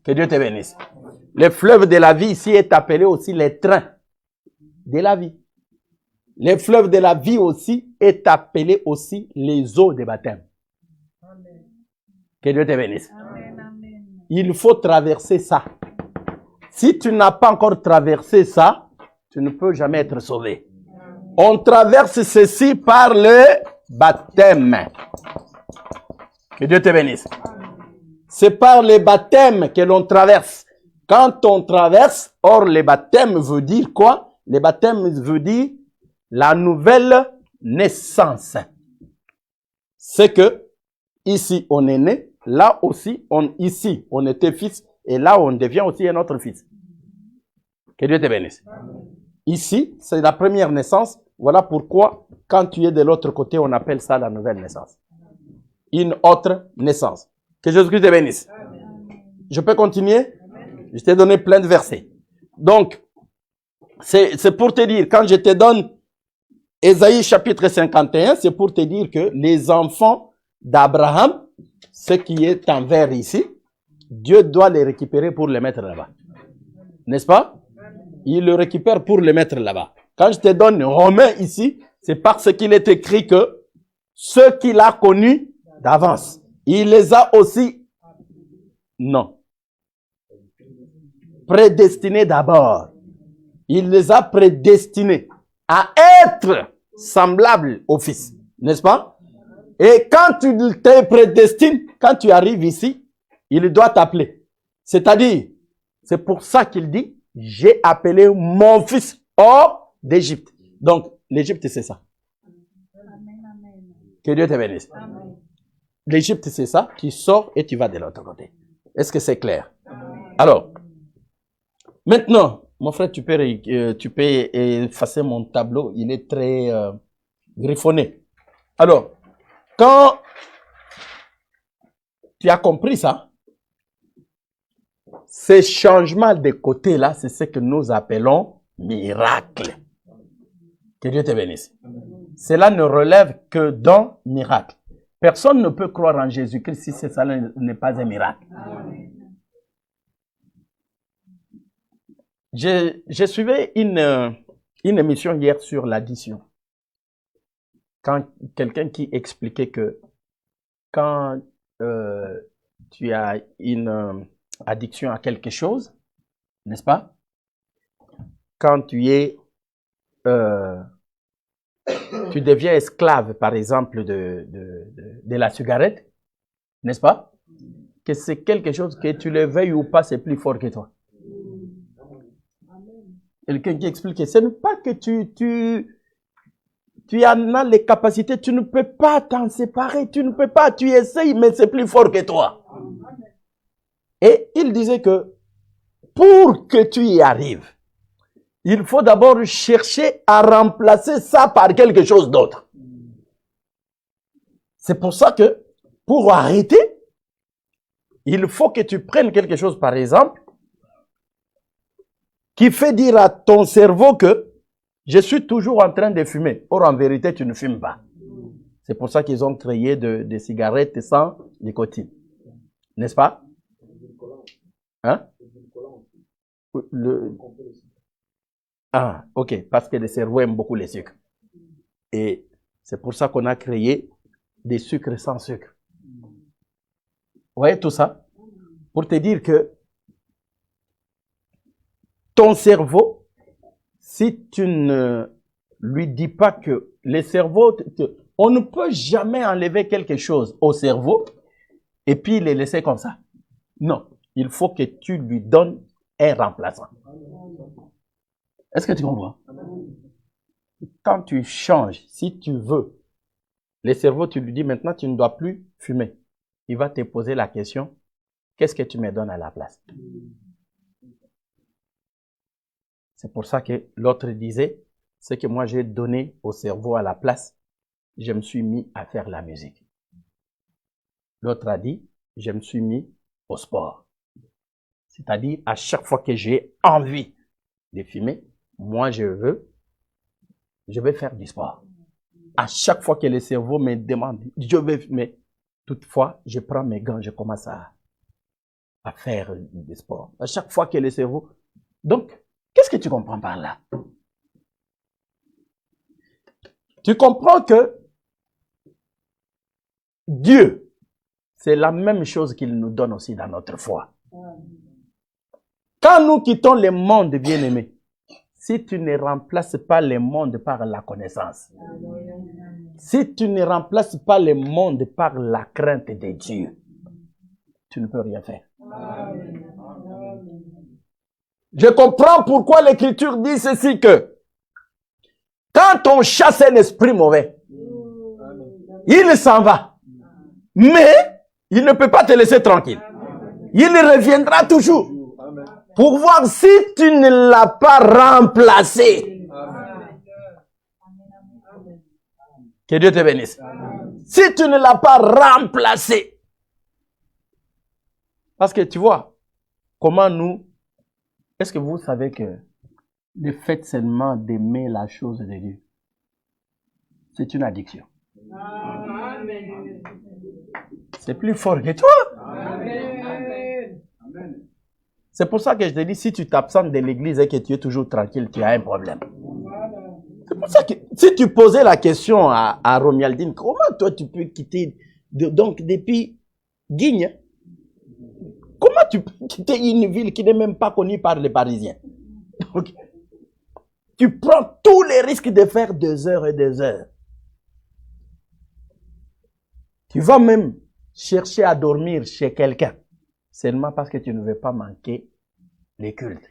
Que Dieu te bénisse. Le fleuve de la vie ici est appelé aussi les trains de la vie. Le fleuve de la vie aussi est appelé aussi les eaux de baptême. Amen. Que Dieu te bénisse. Amen. Il faut traverser ça. Si tu n'as pas encore traversé ça, tu ne peux jamais être sauvé. On traverse ceci par le baptême. Que Dieu te bénisse. C'est par le baptême que l'on traverse. Quand on traverse, or le baptême veut dire quoi? Le baptême veut dire la nouvelle naissance. C'est que ici on est né, là aussi ici on était fils et là on devient aussi un autre fils. Que Dieu te bénisse. Ici c'est la première naissance, Voilà pourquoi, quand tu es de l'autre côté, on appelle ça la nouvelle naissance. Une autre naissance. Que Jésus-Christ te bénisse. Je peux continuer? Je t'ai donné plein de versets. Donc, c'est pour te dire, quand je te donne Ésaïe chapitre 51, c'est pour te dire que les enfants d'Abraham, ce qui est en vert ici, Dieu doit les récupérer pour les mettre là-bas. N'est-ce pas? Il le récupère pour les mettre là-bas. Quand je te donne Romains ici, c'est parce qu'il est écrit que ceux qu'il a connus d'avance, il les a aussi, non, prédestinés d'abord. Il les a prédestinés à être semblables au Fils. N'est-ce pas? Et quand tu te prédestines, quand tu arrives ici, il doit t'appeler. C'est-à-dire, c'est pour ça qu'il dit, j'ai appelé mon fils hors d'Égypte. Donc, l'Égypte, c'est ça. Que Dieu te bénisse. L'Égypte, c'est ça. Tu sors et tu vas de l'autre côté. Est-ce que c'est clair? Alors, maintenant, mon frère, tu peux effacer mon tableau. Il est très griffonné. Alors, quand tu as compris ça, ces changements de côté-là, c'est ce que nous appelons miracle. Que Dieu te bénisse. Cela ne relève que d'un miracle. Personne ne peut croire en Jésus-Christ si ça n'est pas un miracle. J'ai suivi une émission hier sur l'addition. Quand quelqu'un qui expliquait que quand tu as une addiction à quelque chose, n'est-ce pas? Quand tu deviens esclave, par exemple, de la cigarette, n'est-ce pas? Que c'est quelque chose que tu le veuilles ou pas, c'est plus fort que toi. Quelqu'un qui explique que ce n'est pas que tu en as les capacités, tu ne peux pas t'en séparer, tu ne peux pas, tu essayes, mais c'est plus fort que toi. Et il disait que pour que tu y arrives, il faut d'abord chercher à remplacer ça par quelque chose d'autre. C'est pour ça que, pour arrêter, il faut que tu prennes quelque chose, par exemple, qui fait dire à ton cerveau que je suis toujours en train de fumer. Or, en vérité, tu ne fumes pas. C'est pour ça qu'ils ont créé des cigarettes sans nicotine. N'est-ce pas? Hein? Ah, ok. Parce que le cerveau aime beaucoup les sucres. Et c'est pour ça qu'on a créé des sucres sans sucre. Vous voyez tout ça? Pour te dire que ton cerveau, si tu ne lui dis pas que le cerveau, on ne peut jamais enlever quelque chose au cerveau et puis le laisser comme ça. Non, il faut que tu lui donnes un remplaçant. Est-ce que tu comprends? Quand tu changes, si tu veux, le cerveau, tu lui dis maintenant, tu ne dois plus fumer. Il va te poser la question, qu'est-ce que tu me donnes à la place? C'est pour ça que l'autre disait, ce que moi j'ai donné au cerveau à la place, je me suis mis à faire la musique. L'autre a dit, je me suis mis au sport. C'est-à-dire, à chaque fois que j'ai envie de fumer, moi je vais faire du sport. À chaque fois que le cerveau me demande, je vais fumer. Toutefois, je prends mes gants, je commence à faire du sport. À chaque fois que le cerveau... Donc, qu'est-ce que tu comprends par là? Tu comprends que Dieu, c'est la même chose qu'il nous donne aussi dans notre foi. Quand nous quittons le monde, bien-aimé, si tu ne remplaces pas le monde par la connaissance, si tu ne remplaces pas le monde par la crainte de Dieu, tu ne peux rien faire. Je comprends pourquoi l'Écriture dit ceci que quand on chasse un esprit mauvais, il s'en va. Mais il ne peut pas te laisser tranquille. Il reviendra toujours pour voir si tu ne l'as pas remplacé. Que Dieu te bénisse. Si tu ne l'as pas remplacé, parce que tu vois, comment nous, est-ce que vous savez que le fait seulement d'aimer la chose de Dieu, c'est une addiction. C'est plus fort que toi. C'est pour ça que je te dis, si tu t'absentes de l'église et que tu es toujours tranquille, tu as un problème. C'est pour ça que si tu posais la question à Romualdine, comment toi tu peux quitter, donc depuis Guigne, comment tu peux quitter une ville qui n'est même pas connue par les Parisiens? Donc, tu prends tous les risques de faire 2 heures et 2 heures. Tu vas même chercher à dormir chez quelqu'un, seulement parce que tu ne veux pas manquer les cultes.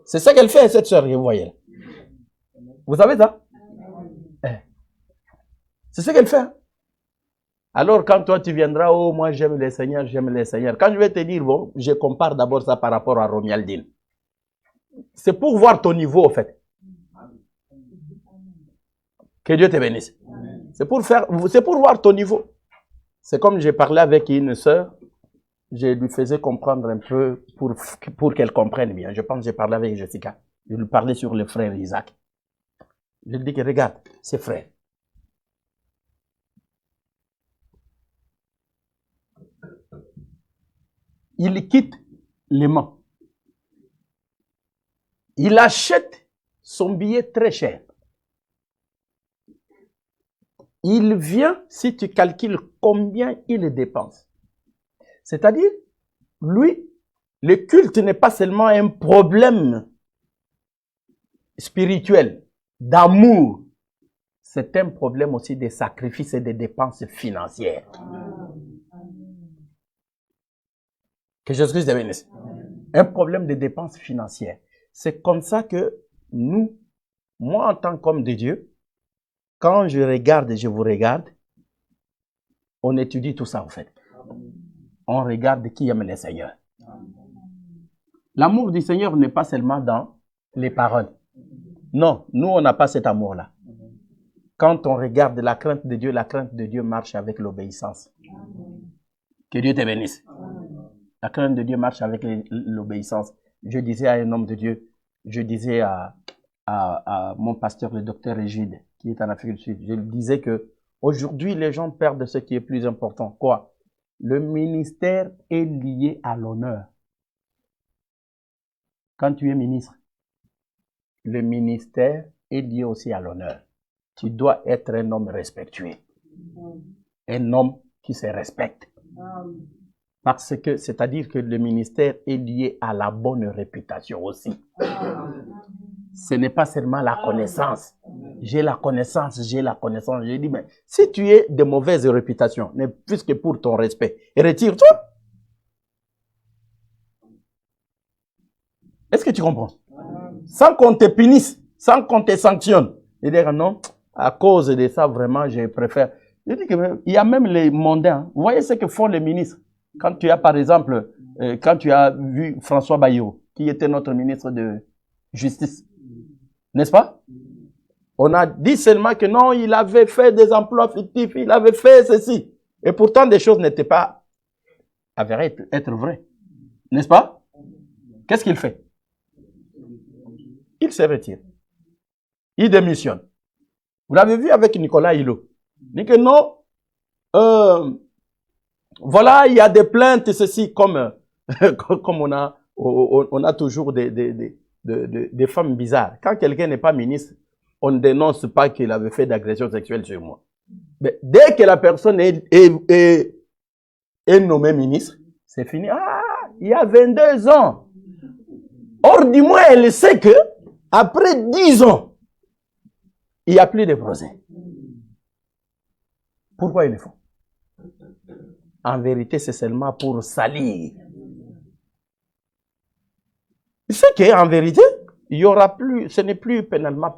C'est ça qu'elle fait, cette sœur, vous voyez. Vous savez ça? C'est ce qu'elle fait. Alors quand toi tu viendras, oh moi j'aime les seigneurs, j'aime les seigneurs. Quand je vais te dire, bon, je compare d'abord ça par rapport à Romualdine. C'est pour voir ton niveau en fait. Que Dieu te bénisse. C'est pour voir ton niveau. C'est comme j'ai parlé avec une sœur, je lui faisais comprendre un peu pour qu'elle comprenne bien. Je pense que j'ai parlé avec Jessica. Je lui parlais sur le frère Isaac. Je lui dis que regarde, ses frères. Il quitte les mains. Il achète son billet très cher. Il vient, si tu calcules combien il dépense. C'est-à-dire, lui, le culte n'est pas seulement un problème spirituel, d'amour. C'est un problème aussi de sacrifices et de dépenses financières. Que Jésus-Christ te bénisse. Un problème de dépenses financières. C'est comme ça que nous, moi en tant qu'homme de Dieu, quand je regarde et je vous regarde, on étudie tout ça en fait. On regarde qui aime le Seigneur. L'amour du Seigneur n'est pas seulement dans les paroles. Non, nous on n'a pas cet amour-là. Quand on regarde la crainte de Dieu marche avec l'obéissance. Que Dieu te bénisse. La crainte de Dieu marche avec l'obéissance. Je disais à un homme de Dieu, je disais à mon pasteur, le docteur Régide, qui est en Afrique du Sud, je lui disais que aujourd'hui les gens perdent ce qui est plus important. Quoi? Le ministère est lié à l'honneur. Quand tu es ministre, le ministère est lié aussi à l'honneur. Tu dois être un homme respectueux. Un homme qui se respecte. Parce que, c'est-à-dire que le ministère est lié à la bonne réputation aussi. Ce n'est pas seulement la connaissance. J'ai la connaissance. J'ai dit, mais si tu es de mauvaise réputation, ne plus que pour ton respect, retire-toi. Est-ce que tu comprends? Sans qu'on te punisse, sans qu'on te sanctionne. Et dire non, à cause de ça, vraiment, je préfère. Je dis que il y a même les mondains. Vous voyez ce que font les ministres? Quand tu as, par exemple, quand tu as vu François Bayrou, qui était notre ministre de Justice, n'est-ce pas? On a dit seulement que non, il avait fait des emplois fictifs, il avait fait ceci. Et pourtant, des choses n'étaient pas avérées être vraies. N'est-ce pas? Qu'est-ce qu'il fait? Il se retire. Il démissionne. Vous l'avez vu avec Nicolas Hulot. Il dit que non, voilà, il y a des plaintes, ceci, comme on a toujours des femmes bizarres. Quand quelqu'un n'est pas ministre, on ne dénonce pas qu'il avait fait d'agression sexuelle sur moi. Mais dès que la personne est nommée ministre, c'est fini. Ah, il y a 22 ans. Or, du moins, elle sait que après 10 ans, il n'y a plus de procès. Pourquoi ils le font? En vérité, c'est seulement pour salir. Il sait qu'en vérité, il y aura plus, ce n'est plus pénalement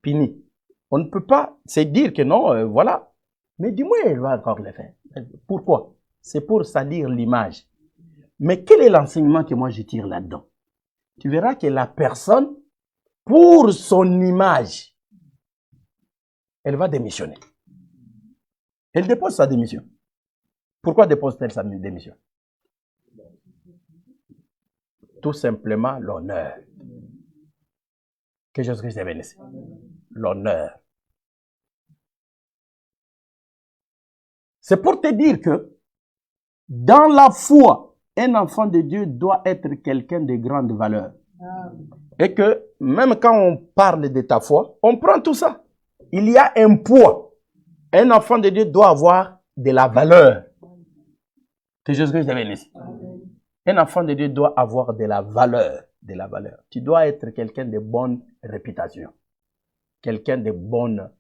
puni. On ne peut pas se dire que non, voilà. Mais du moins, il va encore le faire. Pourquoi? C'est pour salir l'image. Mais quel est l'enseignement que moi je tire là-dedans? Tu verras que la personne, pour son image, elle va démissionner. Elle dépose sa démission. Pourquoi dépose-t-elle sa démission? Tout simplement l'honneur. Que Jésus-Christ est béni. L'honneur. C'est pour te dire que dans la foi, un enfant de Dieu doit être quelqu'un de grande valeur. Et que même quand on parle de ta foi, on prend tout ça. Il y a un poids. Un enfant de Dieu doit avoir de la valeur. Que Jésus-Christ est béni. Un enfant de Dieu doit avoir de la valeur. De la valeur. Tu dois être quelqu'un de bonne réputation. Quelqu'un de bonne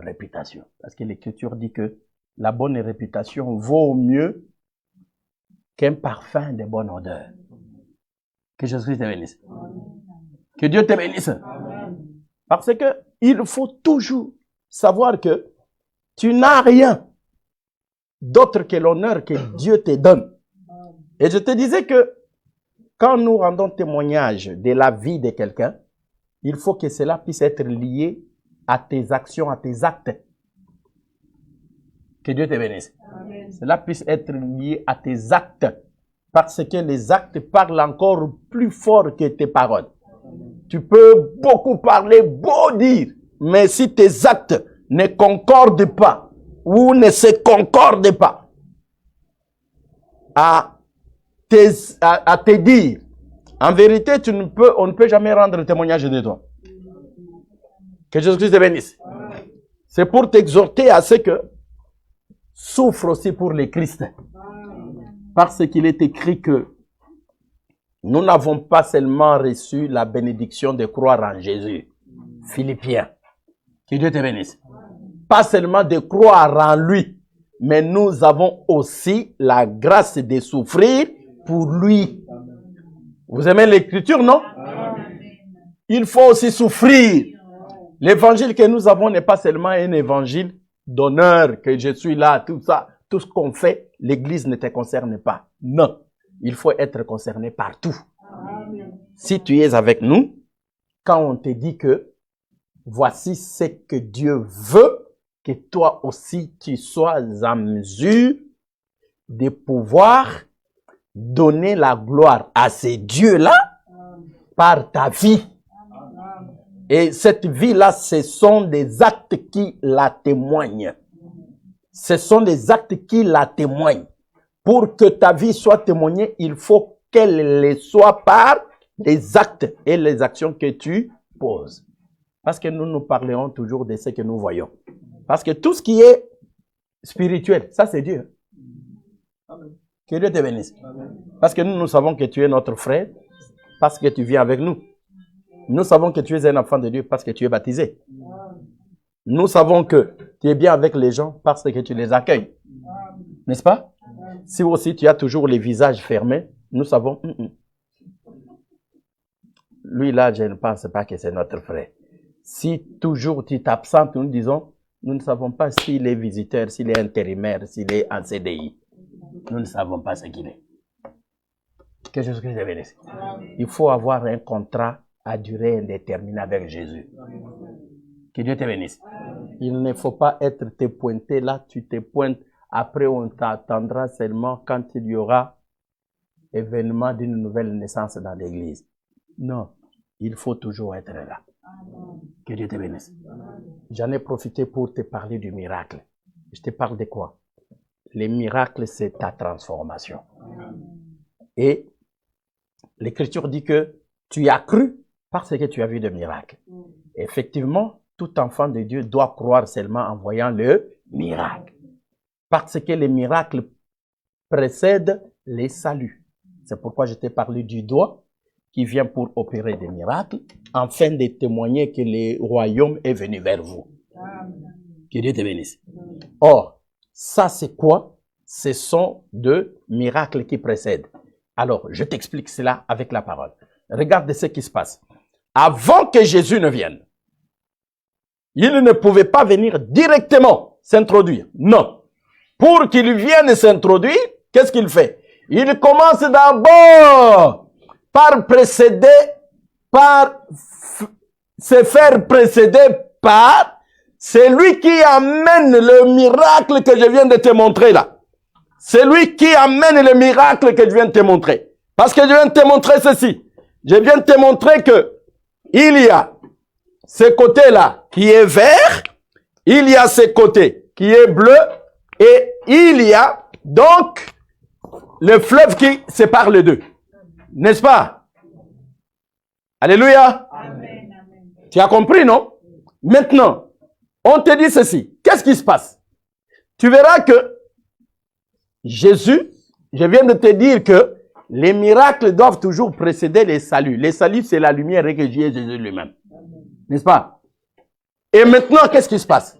réputation. Parce que l'Écriture dit que la bonne réputation vaut mieux qu'un parfum de bonne odeur. Que Jésus-Christ te bénisse. Que Dieu te bénisse. Parce que il faut toujours savoir que tu n'as rien d'autre que l'honneur que Dieu te donne. Et je te disais que quand nous rendons témoignage de la vie de quelqu'un, il faut que cela puisse être lié à tes actions, à tes actes. Que Dieu te bénisse. Amen. Cela puisse être lié à tes actes. Parce que les actes parlent encore plus fort que tes paroles. Tu peux beaucoup parler, beau dire, mais si tes actes ne concordent pas ou ne se concordent pas à te dire, en vérité, on ne peut jamais rendre témoignage de toi. Que Jésus-Christ te bénisse. C'est pour t'exhorter à ce que souffre aussi pour les Christ. Parce qu'il est écrit que nous n'avons pas seulement reçu la bénédiction de croire en Jésus. Philippiens. Que Dieu te bénisse. Pas seulement de croire en lui, mais nous avons aussi la grâce de souffrir pour lui. Vous aimez l'Écriture, non? Il faut aussi souffrir. L'évangile que nous avons n'est pas seulement un évangile d'honneur, que je suis là, tout ça, tout ce qu'on fait, l'Église ne te concerne pas. Non, il faut être concerné partout. Si tu es avec nous, quand on te dit que voici ce que Dieu veut, que toi aussi tu sois en mesure de pouvoir donner la gloire à ces dieux-là par ta vie. Et cette vie-là, ce sont des actes qui la témoignent. Ce sont des actes qui la témoignent. Pour que ta vie soit témoignée, il faut qu'elle le soit par les actes et les actions que tu poses. Parce que nous parlerons toujours de ce que nous voyons. Parce que tout ce qui est spirituel, ça c'est Dieu. Amen. Que Dieu te bénisse. Amen. Parce que nous savons que tu es notre frère, parce que tu viens avec nous. Nous savons que tu es un enfant de Dieu parce que tu es baptisé. Nous savons que tu es bien avec les gens parce que tu les accueilles. N'est-ce pas? Si aussi tu as toujours les visages fermés, nous savons. Lui là, je ne pense pas que c'est notre frère. Si toujours tu t'absentes, nous disons, nous ne savons pas s'il est visiteur, s'il est intérimaire, s'il est en CDI. Nous ne savons pas ce qu'il est. Que Jésus-Christ te bénisse. Il faut avoir un contrat à durée indéterminée avec Jésus. Que Dieu te bénisse. Il ne faut pas être te pointé là, tu te pointes, après on t'attendra seulement quand il y aura événement d'une nouvelle naissance dans l'église. Non, il faut toujours être là. Que Dieu te bénisse. J'en ai profité pour te parler du miracle. Je te parle de quoi? Les miracles, c'est ta transformation. Et l'Écriture dit que tu as cru parce que tu as vu de miracles. Effectivement, tout enfant de Dieu doit croire seulement en voyant le miracle. Parce que les miracles précèdent les saluts. C'est pourquoi je t'ai parlé du doigt qui vient pour opérer des miracles, afin de témoigner que le royaume est venu vers vous. Que Dieu te bénisse. Or, ça c'est quoi? Ce sont deux miracles qui précèdent. Alors, je t'explique cela avec la parole. Regarde ce qui se passe. Avant que Jésus ne vienne, il ne pouvait pas venir directement s'introduire. Non. Pour qu'il vienne s'introduire, qu'est-ce qu'il fait? Il commence d'abord par précéder, par se faire précéder par C'est lui qui amène le miracle que je viens de te montrer là. C'est lui qui amène le miracle que je viens de te montrer. Parce que je viens de te montrer ceci. Je viens de te montrer que il y a ce côté-là qui est vert, il y a ce côté qui est bleu, et il y a donc le fleuve qui sépare les deux. N'est-ce pas? Alléluia. Amen, amen. Tu as compris, non? Maintenant, on te dit ceci. Qu'est-ce qui se passe? Tu verras que Jésus, je viens de te dire que les miracles doivent toujours précéder les saluts. Les saluts, c'est la lumière que Jésus lui-même. N'est-ce pas? Et maintenant, qu'est-ce qui se passe?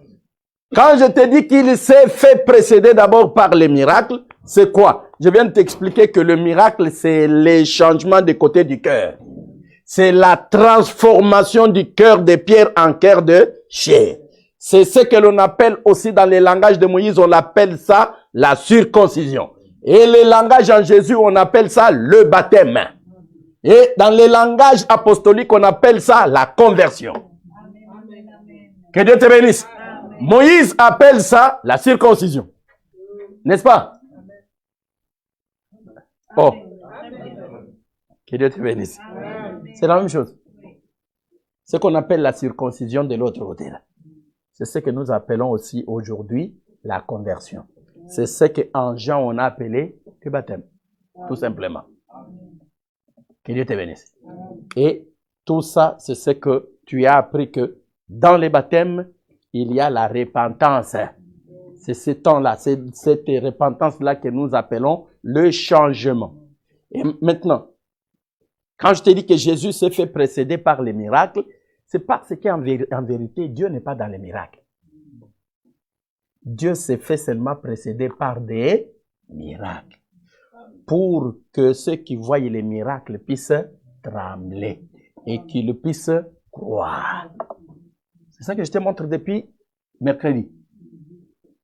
Quand je te dis qu'il s'est fait précéder d'abord par les miracles, c'est quoi? Je viens de t'expliquer que le miracle, c'est les changements des côtés du cœur. C'est la transformation du cœur de pierre en cœur de chair. C'est ce que l'on appelle aussi dans les langages de Moïse, on appelle ça la circoncision. Et les langages en Jésus, on appelle ça le baptême. Et dans les langages apostoliques, on appelle ça la conversion. Que Dieu te bénisse. Moïse appelle ça la circoncision. N'est-ce pas? Oh. Que Dieu te bénisse. C'est la même chose. Ce qu'on appelle la circoncision de l'autre côté là. C'est ce que nous appelons aussi aujourd'hui la conversion. C'est ce qu'en Jean on a appelé le baptême. Tout simplement. Que Dieu te bénisse. Et tout ça, c'est ce que tu as appris que dans les baptêmes, il y a la repentance. C'est ce temps-là, c'est cette repentance-là que nous appelons le changement. Et maintenant, quand je te dis que Jésus s'est fait précéder par les miracles, c'est parce qu'en vérité, Dieu n'est pas dans les miracles. Dieu s'est fait seulement précéder par des miracles. Pour que ceux qui voient les miracles puissent trembler et qu'ils puissent croire. C'est ça que je te montre depuis mercredi.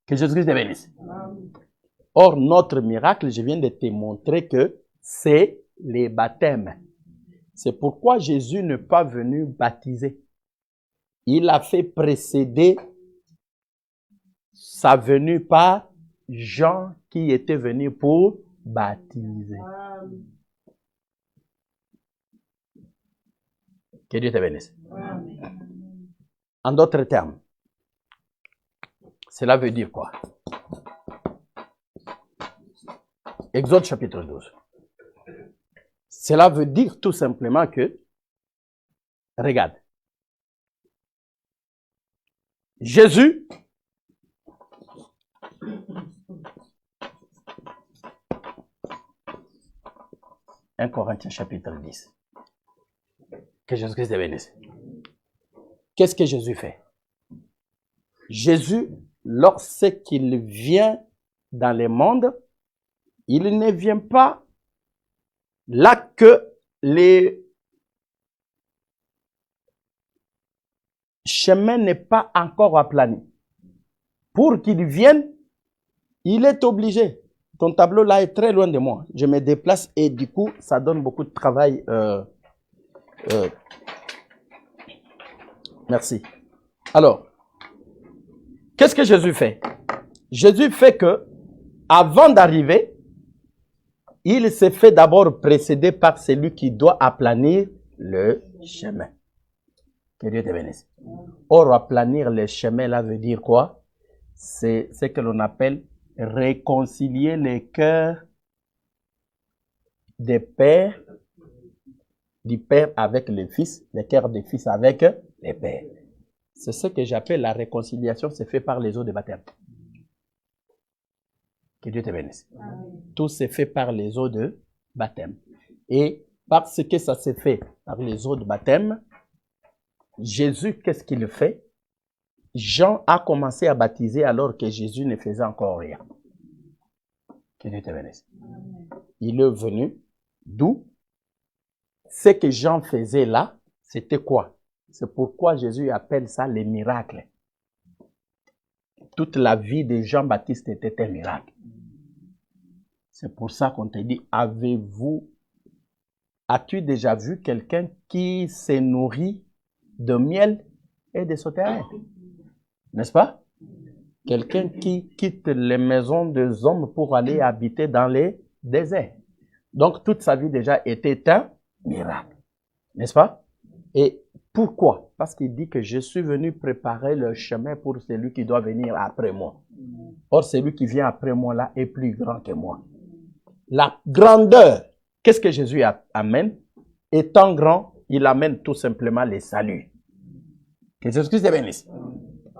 Que Jésus-Christ te bénisse. Or, notre miracle, je viens de te montrer que c'est les baptêmes. C'est pourquoi Jésus n'est pas venu baptiser. Il a fait précéder sa venue par Jean qui était venu pour baptiser. Que Dieu te bénisse. En d'autres termes, cela veut dire quoi? Exode chapitre 12. Cela veut dire tout simplement que, regarde, Jésus, un Corinthiens chapitre 10. Que Jésus-Christ te bénisse. Qu'est-ce que Jésus fait? Jésus, lorsqu'il vient dans le monde, il ne vient pas là que les chemins n'est pas encore aplani. Pour qu'il vienne, il est obligé. Ton tableau là est très loin de moi. Je me déplace et du coup, ça donne beaucoup de travail. Merci. Alors, qu'est-ce que Jésus fait? Jésus fait que, avant d'arriver, il s'est fait d'abord précéder par celui qui doit aplanir le chemin. Que Dieu te bénisse. Or, aplanir le chemin, là, veut dire quoi? C'est ce que l'on appelle réconcilier les cœurs des pères, du père avec le fils, les cœurs des fils avec les pères. C'est ce que j'appelle la réconciliation, c'est fait par les eaux de baptême. Que Dieu te bénisse. Tout s'est fait par les eaux de baptême. Et parce que ça s'est fait par les eaux de baptême, Jésus, qu'est-ce qu'il fait? Jean a commencé à baptiser alors que Jésus ne faisait encore rien. Que Dieu te bénisse. Il est venu, d'où? Ce que Jean faisait là, c'était quoi? C'est pourquoi Jésus appelle ça les miracles. Toute la vie de Jean-Baptiste était un miracle. C'est pour ça qu'on te dit, as-tu déjà vu quelqu'un qui se nourrit de miel et de sauterelles? N'est-ce pas? Quelqu'un qui quitte les maisons des hommes pour aller habiter dans les déserts. Donc, toute sa vie déjà était un miracle. N'est-ce pas? Et pourquoi? Parce qu'il dit que je suis venu préparer le chemin pour celui qui doit venir après moi. Or, celui qui vient après moi là est plus grand que moi. La grandeur, qu'est-ce que Jésus amène? Étant grand, il amène tout simplement les saluts. Que Jésus-Christ te bénisse.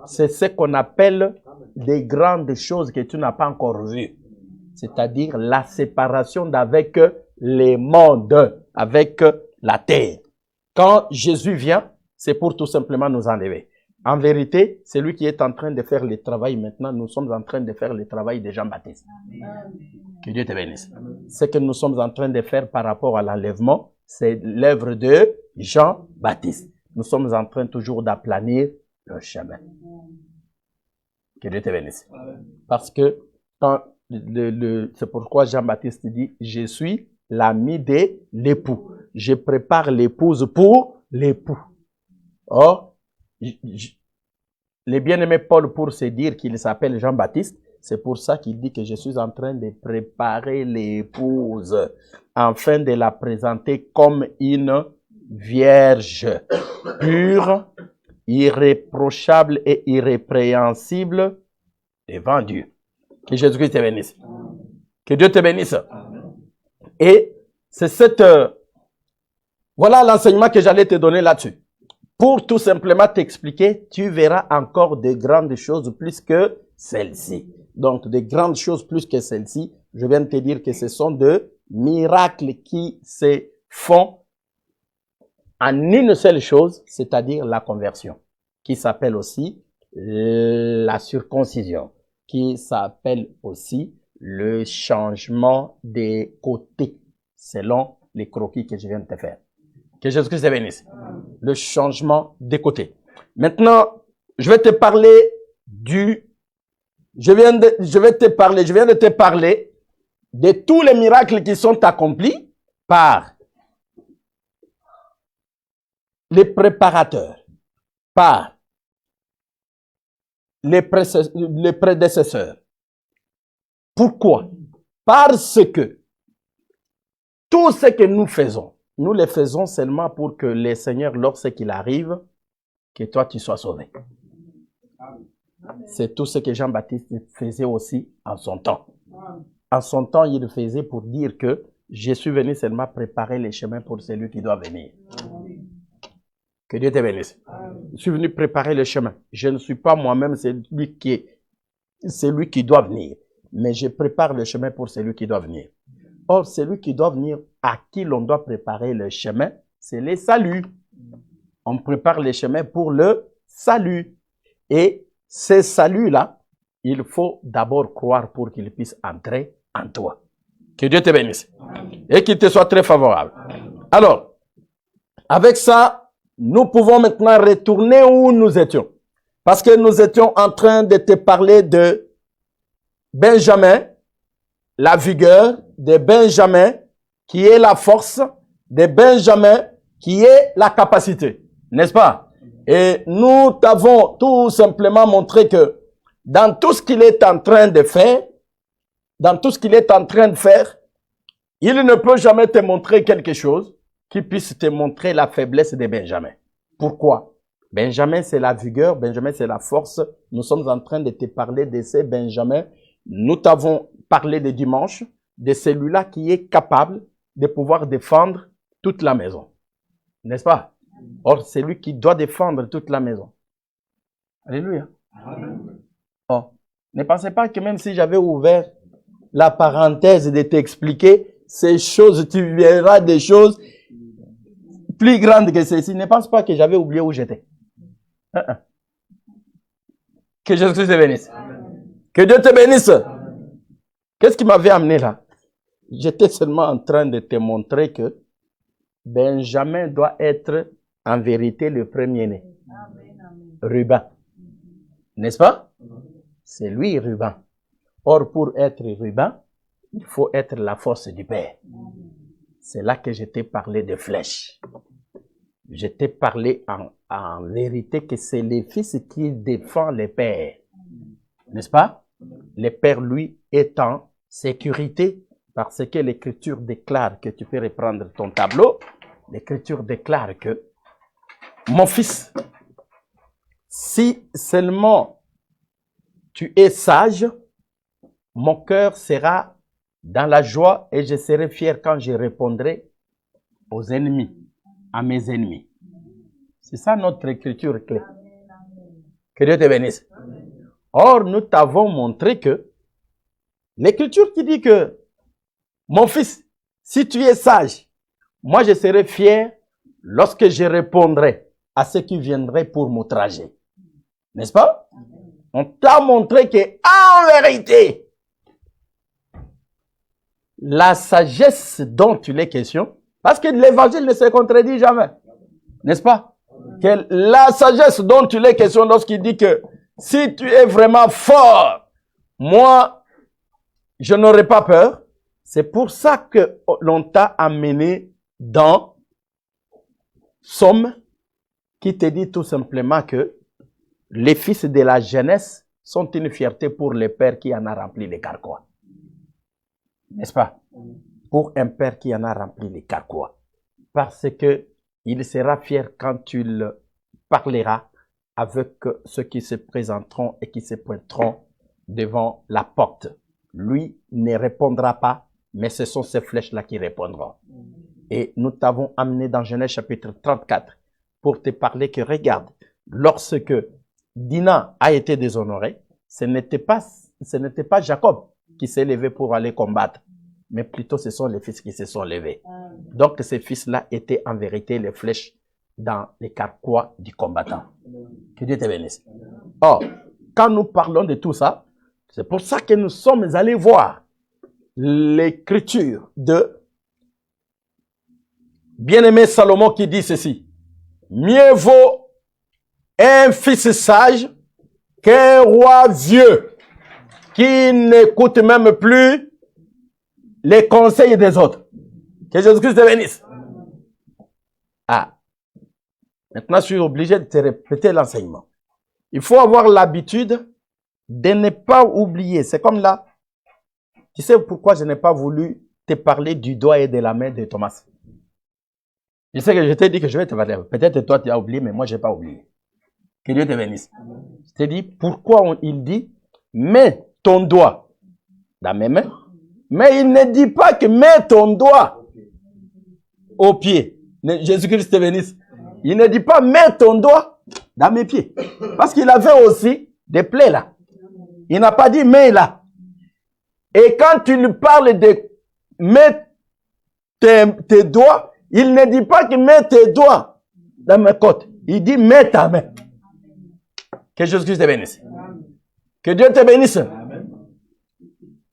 C'est ce qu'on appelle des grandes choses que tu n'as pas encore vues. C'est-à-dire la séparation d'avec les mondes, avec la terre. Quand Jésus vient, c'est pour tout simplement nous enlever. En vérité, c'est lui qui est en train de faire le travail maintenant. Nous sommes en train de faire le travail de Jean-Baptiste. Que Dieu te bénisse. Ce que nous sommes en train de faire par rapport à l'enlèvement, c'est l'œuvre de Jean-Baptiste. Nous sommes en train toujours d'aplanir le chemin. Que Dieu te bénisse. Parce que c'est pourquoi Jean-Baptiste dit, je suis l'ami de l'époux. Je prépare l'épouse pour l'époux. Or, le bien-aimé Paul, pour se dire qu'il s'appelle Jean-Baptiste, c'est pour ça qu'il dit que je suis en train de préparer l'épouse, afin de la présenter comme une vierge, pure, irréprochable et irrépréhensible devant Dieu. Que Jésus-Christ te bénisse. Que Dieu te bénisse. Et c'est voilà l'enseignement que j'allais te donner là-dessus. Pour tout simplement t'expliquer, tu verras encore de grandes choses plus que celles-ci. Donc, de grandes choses plus que celles-ci, je viens de te dire que ce sont de miracles qui se font en une seule chose, c'est-à-dire la conversion, qui s'appelle aussi la circoncision, qui s'appelle aussi le changement des côtés, selon les croquis que je viens de te faire. Que Jésus-Christ te bénisse. Le changement des côtés. Maintenant, je vais te parler je viens de te parler de tous les miracles qui sont accomplis par les préparateurs, par les prédécesseurs. Pourquoi? Parce que tout ce que nous faisons, nous le faisons seulement pour que le Seigneur, lorsqu'il arrive, que toi tu sois sauvé. C'est tout ce que Jean-Baptiste faisait aussi en son temps. En son temps, il le faisait pour dire que je suis venu seulement préparer les chemins pour celui qui doit venir. Que Dieu te bénisse. Je suis venu préparer le chemin. Je ne suis pas moi-même celui qui doit venir, mais je prépare le chemin pour celui qui doit venir. Or, celui qui doit venir, à qui l'on doit préparer le chemin, c'est le salut. On prépare le chemin pour le salut. Et ce salut-là, il faut d'abord croire pour qu'il puisse entrer en toi. Que Dieu te bénisse. Et qu'il te soit très favorable. Alors, avec ça, nous pouvons maintenant retourner où nous étions. Parce que nous étions en train de te parler de Benjamin, la vigueur, de Benjamin, qui est la force, de Benjamin, qui est la capacité. N'est-ce pas? Et nous t'avons tout simplement montré que dans tout ce qu'il est en train de faire, il ne peut jamais te montrer quelque chose qui puisse te montrer la faiblesse de Benjamin. Pourquoi? Benjamin, c'est la vigueur, Benjamin, c'est la force. Nous sommes en train de te parler de ces Benjamins. Nous t'avons parlé de dimanche, de celui-là qui est capable de pouvoir défendre toute la maison. N'est-ce pas? Or, c'est lui qui doit défendre toute la maison. Alléluia. Oh. Ne pensez pas que même si j'avais ouvert la parenthèse de t'expliquer ces choses, tu verras des choses plus grandes que ceci. Ne pense pas que j'avais oublié où j'étais. Que Jésus te bénisse. Que Dieu te bénisse. Qu'est-ce qui m'avait amené là? J'étais seulement en train de te montrer que Benjamin doit être en vérité le premier-né. Ruben. N'est-ce pas? C'est lui, Ruben. Or, pour être Ruben, il faut être la force du Père. C'est là que je t'ai parlé de flèches. Je t'ai parlé en vérité que c'est les fils qui défendent les pères. N'est-ce pas? Le père, lui, est en sécurité parce que l'Écriture déclare que tu peux reprendre ton tableau. L'Écriture déclare que mon fils, si seulement tu es sage, mon cœur sera dans la joie et je serai fier quand je répondrai aux ennemis, à mes ennemis. C'est ça notre écriture clé. Que Dieu te bénisse. Or, nous t'avons montré que l'écriture qui dit que mon fils, si tu es sage, moi je serai fier lorsque je répondrai à ceux qui viendraient pour m'outrager. N'est-ce pas? On t'a montré que, en vérité, la sagesse dont il est question, parce que l'évangile ne se contredit jamais, n'est-ce pas? Que la sagesse dont il est question lorsqu'il dit que si tu es vraiment fort, moi, je n'aurai pas peur. C'est pour ça que l'on t'a amené dans Somme, qui te dit tout simplement que les fils de la jeunesse sont une fierté pour le père qui en a rempli les carquois. N'est-ce pas? Pour un père qui en a rempli les carquois. Parce que il sera fier quand il parlera avec ceux qui se présenteront et qui se pointeront devant la porte. Lui ne répondra pas, mais ce sont ces flèches-là qui répondront. Et nous t'avons amené dans Genèse chapitre 34 pour te parler que, regarde, lorsque Dina a été déshonorée, ce n'était pas Jacob qui s'est levé pour aller combattre, mais plutôt ce sont les fils qui se sont levés. Donc ces fils-là étaient en vérité les flèches dans les carquois du combattant. Que Dieu te bénisse. Or, quand nous parlons de tout ça, c'est pour ça que nous sommes allés voir l'écriture de bien-aimé Salomon qui dit ceci. Mieux vaut un fils sage qu'un roi vieux qui n'écoute même plus les conseils des autres. Que Jésus-Christ te bénisse. Ah. Maintenant, je suis obligé de te répéter l'enseignement. Il faut avoir l'habitude de ne pas oublier. C'est comme là. Tu sais pourquoi je n'ai pas voulu te parler du doigt et de la main de Thomas? Je sais que je t'ai dit que je vais te parler. Peut-être toi tu as oublié, mais moi je n'ai pas oublié. Que Dieu te bénisse. Je t'ai dit pourquoi il dit mets ton doigt dans mes mains, mais il ne dit pas que mets ton doigt au pied. Jésus-Christ te bénisse. Il ne dit pas mets ton doigt dans mes pieds. Parce qu'il avait aussi des plaies là. Il n'a pas dit mets là. Et quand tu lui parles de mets tes doigts, il ne dit pas que mets tes doigts dans mes côtes. Il dit mets ta main. Que Jésus-Christ te bénisse. Que Dieu te bénisse.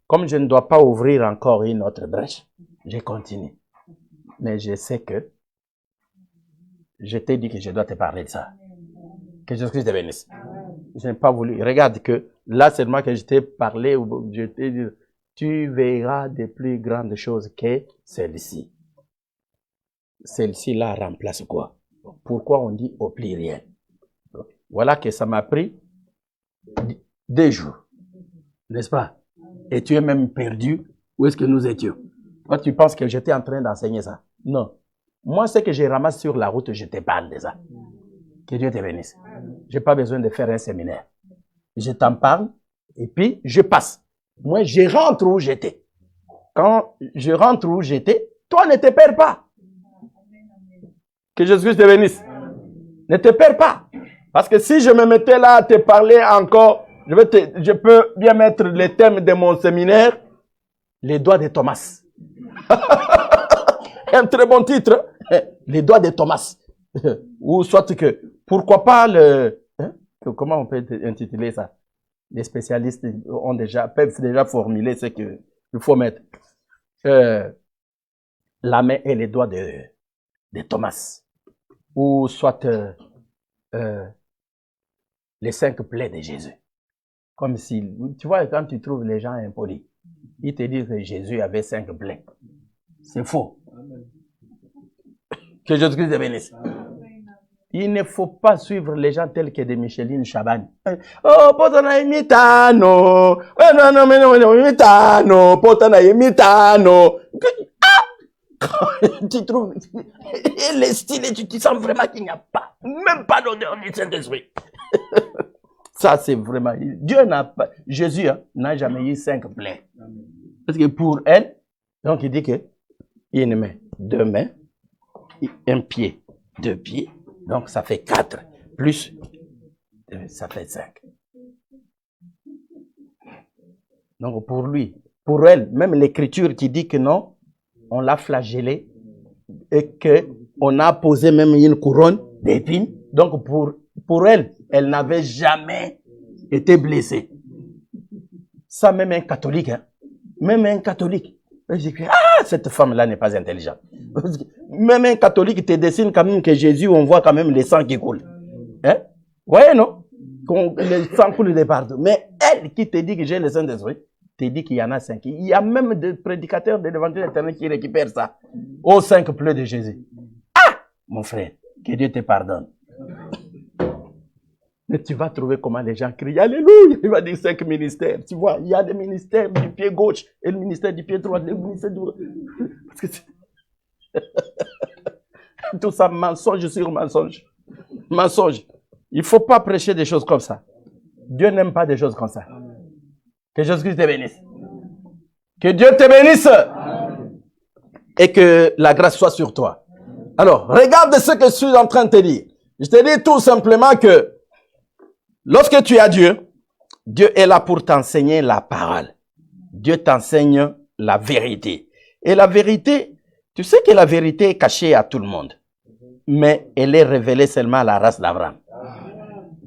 Comme je ne dois pas ouvrir encore une autre brèche, je continue. Mais je sais que je t'ai dit que je dois te parler de ça. Que Jésus-Christ te bénisse. Je n'ai pas voulu. Regarde que là seulement que je t'ai parlé, je t'ai dit, tu verras de plus grandes choses que celle-ci. Celle-ci là remplace quoi? Pourquoi on dit au pluriel? Voilà que ça m'a pris 2 jours. N'est-ce pas? Et tu es même perdu. Où est-ce que nous étions? Toi, tu penses que j'étais en train d'enseigner ça? Non. Moi, ce que je ramasse sur la route, je te parle de ça. Que Dieu te bénisse. Je n'ai pas besoin de faire un séminaire. Je t'en parle et puis je passe. Moi, je rentre où j'étais. Quand je rentre où j'étais, toi ne te perds pas. Que Jésus te bénisse. Ne te perds pas. Parce que si je me mettais là à te parler encore, je peux bien mettre le thème de mon séminaire, les doigts de Thomas. Un très bon titre, les doigts de Thomas. Ou soit que, pourquoi pas comment on peut intituler ça? Les spécialistes peuvent déjà formuler ce qu'il faut mettre. La main et les doigts de Thomas. Ou soit les 5 plaies de Jésus. Comme si, tu vois, quand tu trouves les gens impolis, ils te disent que Jésus avait 5 plaies. C'est faux. Que Jésus-Christ te bénisse. Il ne faut pas suivre les gens tels que des Micheline Chaban. Oh, potana imitano. Oh, non, mais non, imitano. Potana imitano. Tu trouves, et les styles, tu sens vraiment qu'il n'y a pas, même pas l'odeur du Saint-Esprit. Ça, c'est vraiment, Dieu n'a pas, Jésus n'a jamais eu 5 plaies. Parce que pour elle, donc il dit que, une main, 2 mains, un pied, 2 pieds, donc ça fait 4, plus, ça fait 5. Donc pour lui, pour elle, même l'écriture qui dit que non, on l'a flagellé et qu'on a posé même une couronne d'épines. Donc pour elle, elle n'avait jamais été blessée. Ça, même un catholique, même un catholique, je dis que cette femme-là n'est pas intelligente. Même un catholique te dessine quand même que Jésus, on voit quand même les sangs qui coulent. Hein? Vous voyez, non? Le sang coule de partout. Mais elle qui te dit que j'ai le Saint-Esprit, te dit qu'il y en a 5. Il y a même des prédicateurs de l'évangile éternel qui récupèrent ça. Aux 5 plaies de Jésus. Mon frère, que Dieu te pardonne. Mais tu vas trouver comment les gens crient. Alléluia! Il va dire 5 ministères. Tu vois, il y a des ministères du pied gauche et le ministère du pied droit. Le ministère du... Parce que tout ça, mensonge sur mensonge. Mensonge. Il ne faut pas prêcher des choses comme ça. Dieu n'aime pas des choses comme ça. Que Jésus-Christ te bénisse. Que Dieu te bénisse. Et que la grâce soit sur toi. Alors, regarde ce que je suis en train de te dire. Je te dis tout simplement que lorsque tu as Dieu, Dieu est là pour t'enseigner la parole. Dieu t'enseigne la vérité. Et la vérité, tu sais que la vérité est cachée à tout le monde. Mais elle est révélée seulement à la race d'Abraham.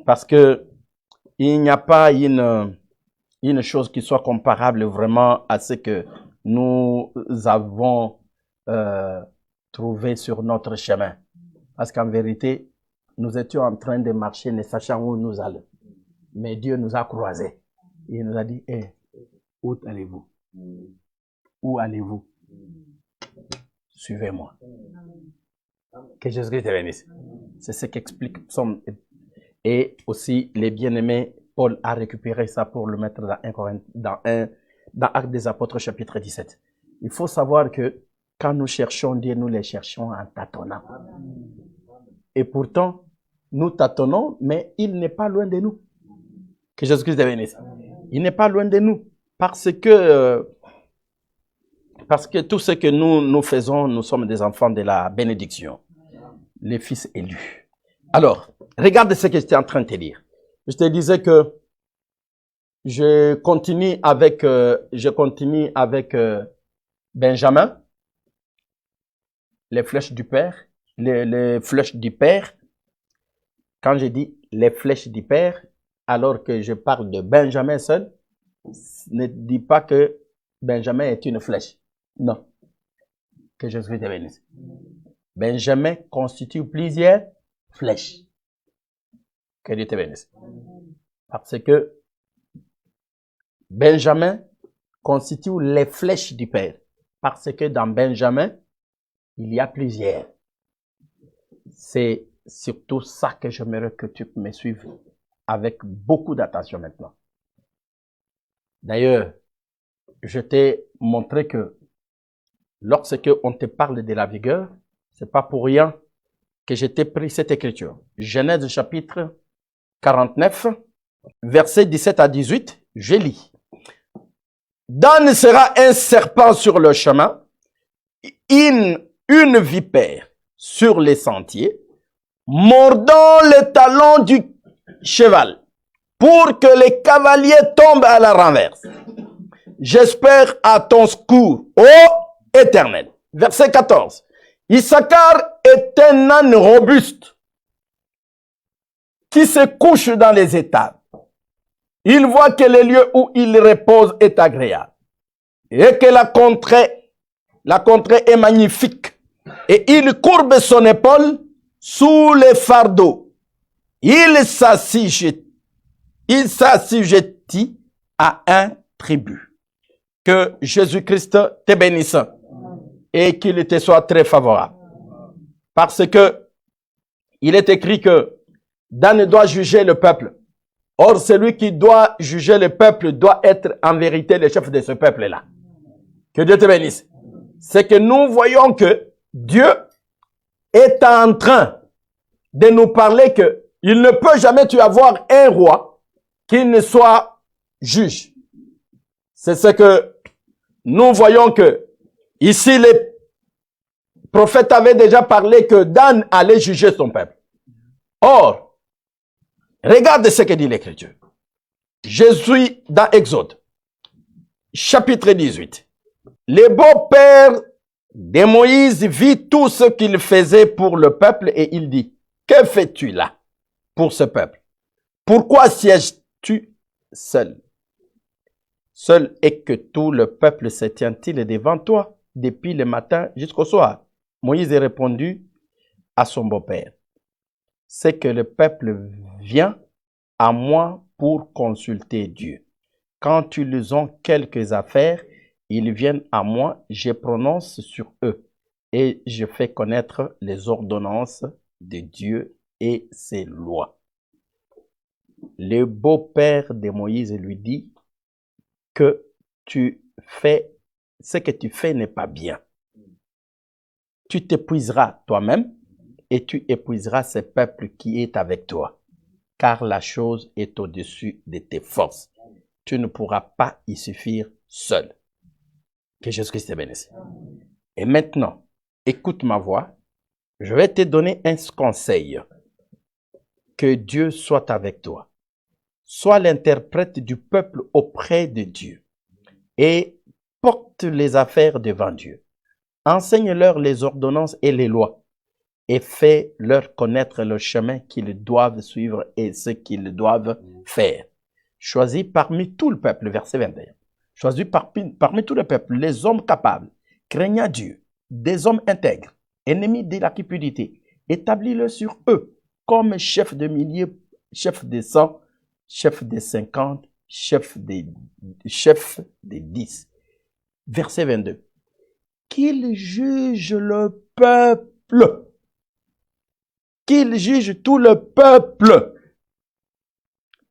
Parce que il n'y a pas une chose qui soit comparable vraiment à ce que nous avons trouvé sur notre chemin. Parce qu'en vérité, nous étions en train de marcher ne sachant où nous allons. Mais Dieu nous a croisés. Il nous a dit, où allez-vous? Où allez-vous? Suivez-moi. Que Jésus-Christ te bénisse. C'est ce qu'explique Psaume. Et aussi, les bien-aimés, Paul a récupéré ça pour le mettre dans Actes des Apôtres, chapitre 17. Il faut savoir que quand nous cherchons Dieu, nous les cherchons en tâtonnant. Et pourtant, nous tâtonnons, mais il n'est pas loin de nous. Que Jésus-Christ te bénisse. Il n'est pas loin de nous. Parce que tout ce que nous faisons, nous sommes des enfants de la bénédiction. Les fils élus. Alors, regarde ce que j'étais en train de te dire. Je te disais que je continue avec Benjamin, les flèches du Père, les flèches du Père. Quand je dis les flèches du Père, alors que je parle de Benjamin seul, ne dis pas que Benjamin est une flèche. Non. Que Jésus te bénisse. Benjamin constitue plusieurs flèches. Que Dieu te bénisse. Parce que Benjamin constitue les flèches du Père. Parce que dans Benjamin, il y a plusieurs. C'est surtout ça que j'aimerais que tu me suives avec beaucoup d'attention maintenant. D'ailleurs, je t'ai montré que lorsque on te parle de la vigueur, c'est pas pour rien que je t'ai pris cette écriture. Genèse chapitre 49, versets 17 à 18, je lis. Dan sera un serpent sur le chemin, une vipère sur les sentiers, mordant les talons du cheval, pour que les cavaliers tombent à la renverse. J'espère à ton secours, ô Éternel. Verset 14. Issachar est un âne robuste qui se couche dans les étables. Il voit que le lieu où il repose est agréable et que la contrée est magnifique. Et il courbe son épaule sous les fardeaux. Il s'assujettit à un tribut. Que Jésus-Christ te bénisse et qu'il te soit très favorable. Parce que il est écrit que Dan doit juger le peuple. Or, celui qui doit juger le peuple doit être en vérité le chef de ce peuple-là. Que Dieu te bénisse. C'est que nous voyons que Dieu est en train de nous parler que il ne peut jamais tu avoir un roi qui ne soit juge. C'est ce que nous voyons que ici les prophètes avaient déjà parlé que Dan allait juger son peuple. Or, regarde ce que dit l'Écriture. Je suis dans Exode, chapitre 18. Le beau-père de Moïse vit tout ce qu'il faisait pour le peuple et il dit, que fais-tu là pour ce peuple? Pourquoi sièges-tu seul? Seul est que tout le peuple se tient-il devant toi depuis le matin jusqu'au soir? Moïse a répondu à son beau-père, c'est que le peuple vient à moi pour consulter Dieu. Quand ils ont quelques affaires, ils viennent à moi, je prononce sur eux et je fais connaître les ordonnances de Dieu et ses lois. Le beau-père de Moïse lui dit que ce que tu fais n'est pas bien. Tu t'épuiseras toi-même et tu épuiseras ce peuple qui est avec toi, car la chose est au-dessus de tes forces. Tu ne pourras pas y suffire seul. Que Jésus-Christ te bénisse. Et maintenant, écoute ma voix. Je vais te donner un conseil. Que Dieu soit avec toi. Sois l'interprète du peuple auprès de Dieu et porte les affaires devant Dieu. Enseigne-leur les ordonnances et les lois et fais-leur connaître le chemin qu'ils doivent suivre et ce qu'ils doivent faire. Choisis parmi tout le peuple, verset 21. Choisis parmi tout le peuple les hommes capables, craignant Dieu, des hommes intègres, ennemis de la cupidité. Établis-le sur eux comme chef de milliers, chef de 100, chef de 50, chef de 10. Verset 22. Qu'il juge le peuple. Qu'il juge tout le peuple.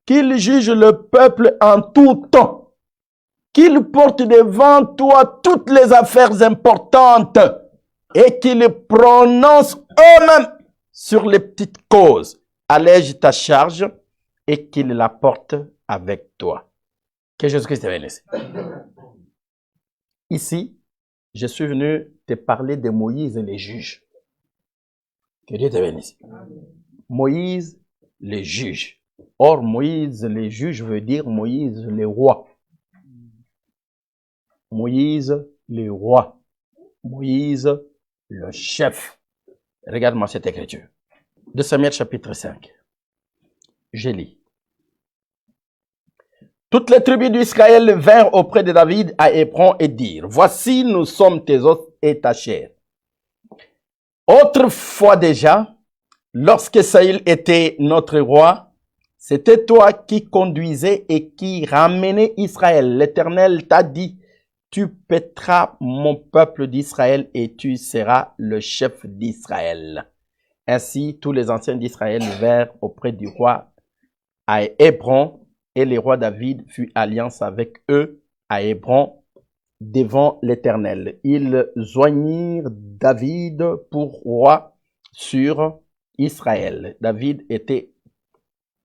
Qu'il juge le peuple en tout temps. Qu'il porte devant toi toutes les affaires importantes et qu'il prononce eux-mêmes sur les petites causes. Allège ta charge et qu'il la porte avec toi. Que Jésus-Christ te bénisse. Ici, je suis venu te parler de Moïse et les juges. Que Dieu te bénisse. Moïse, les juges. Or, Moïse, les juges veut dire Moïse, les rois. Moïse, les rois. Moïse, le chef. Regarde-moi cette écriture. 2 Samuel chapitre 5. Je lis. Toutes les tribus d'Israël vinrent auprès de David à Hébron et dirent, voici, nous sommes tes os et ta chair. Autrefois déjà, lorsque Saül était notre roi, c'était toi qui conduisais et qui ramenais Israël. L'Éternel t'a dit, tu paîtras mon peuple d'Israël et tu seras le chef d'Israël. Ainsi, tous les anciens d'Israël vinrent auprès du roi à Hébron, et le roi David fit alliance avec eux à Hébron devant l'Éternel. Ils joignirent David pour roi sur Israël. David était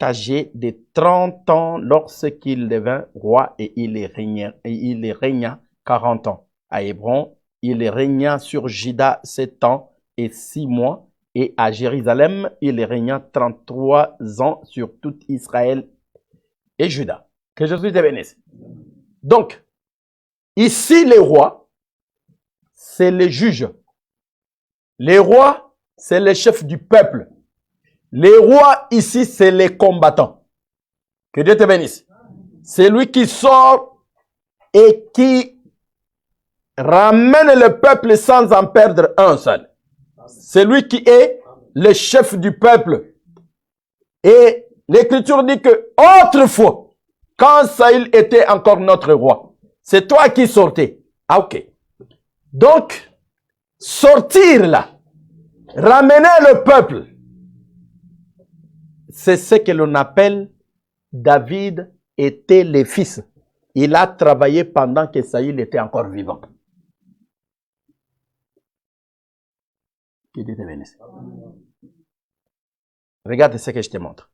âgé de 30 ans lorsqu'il devint roi et il régna 40 ans. À Hébron, il régna sur Juda 7 ans et 6 mois. Et à Jérusalem, il régna 33 ans sur tout Israël et Juda. Que Jésus te bénisse. Donc, ici, les rois, c'est les juges. Les rois, c'est les chefs du peuple. Les rois, ici, c'est les combattants. Que Dieu te bénisse. C'est lui qui sort et qui ramène le peuple sans en perdre un seul. C'est lui qui est le chef du peuple. Et l'Écriture dit que autrefois, quand Saül était encore notre roi, c'est toi qui sortais. Ah, ok. Donc, sortir là, ramener le peuple c'est ce que l'on appelle David était le fils. Il a travaillé pendant que Saül était encore vivant. Que Dieu te bénisse. Regarde ce que je te montre.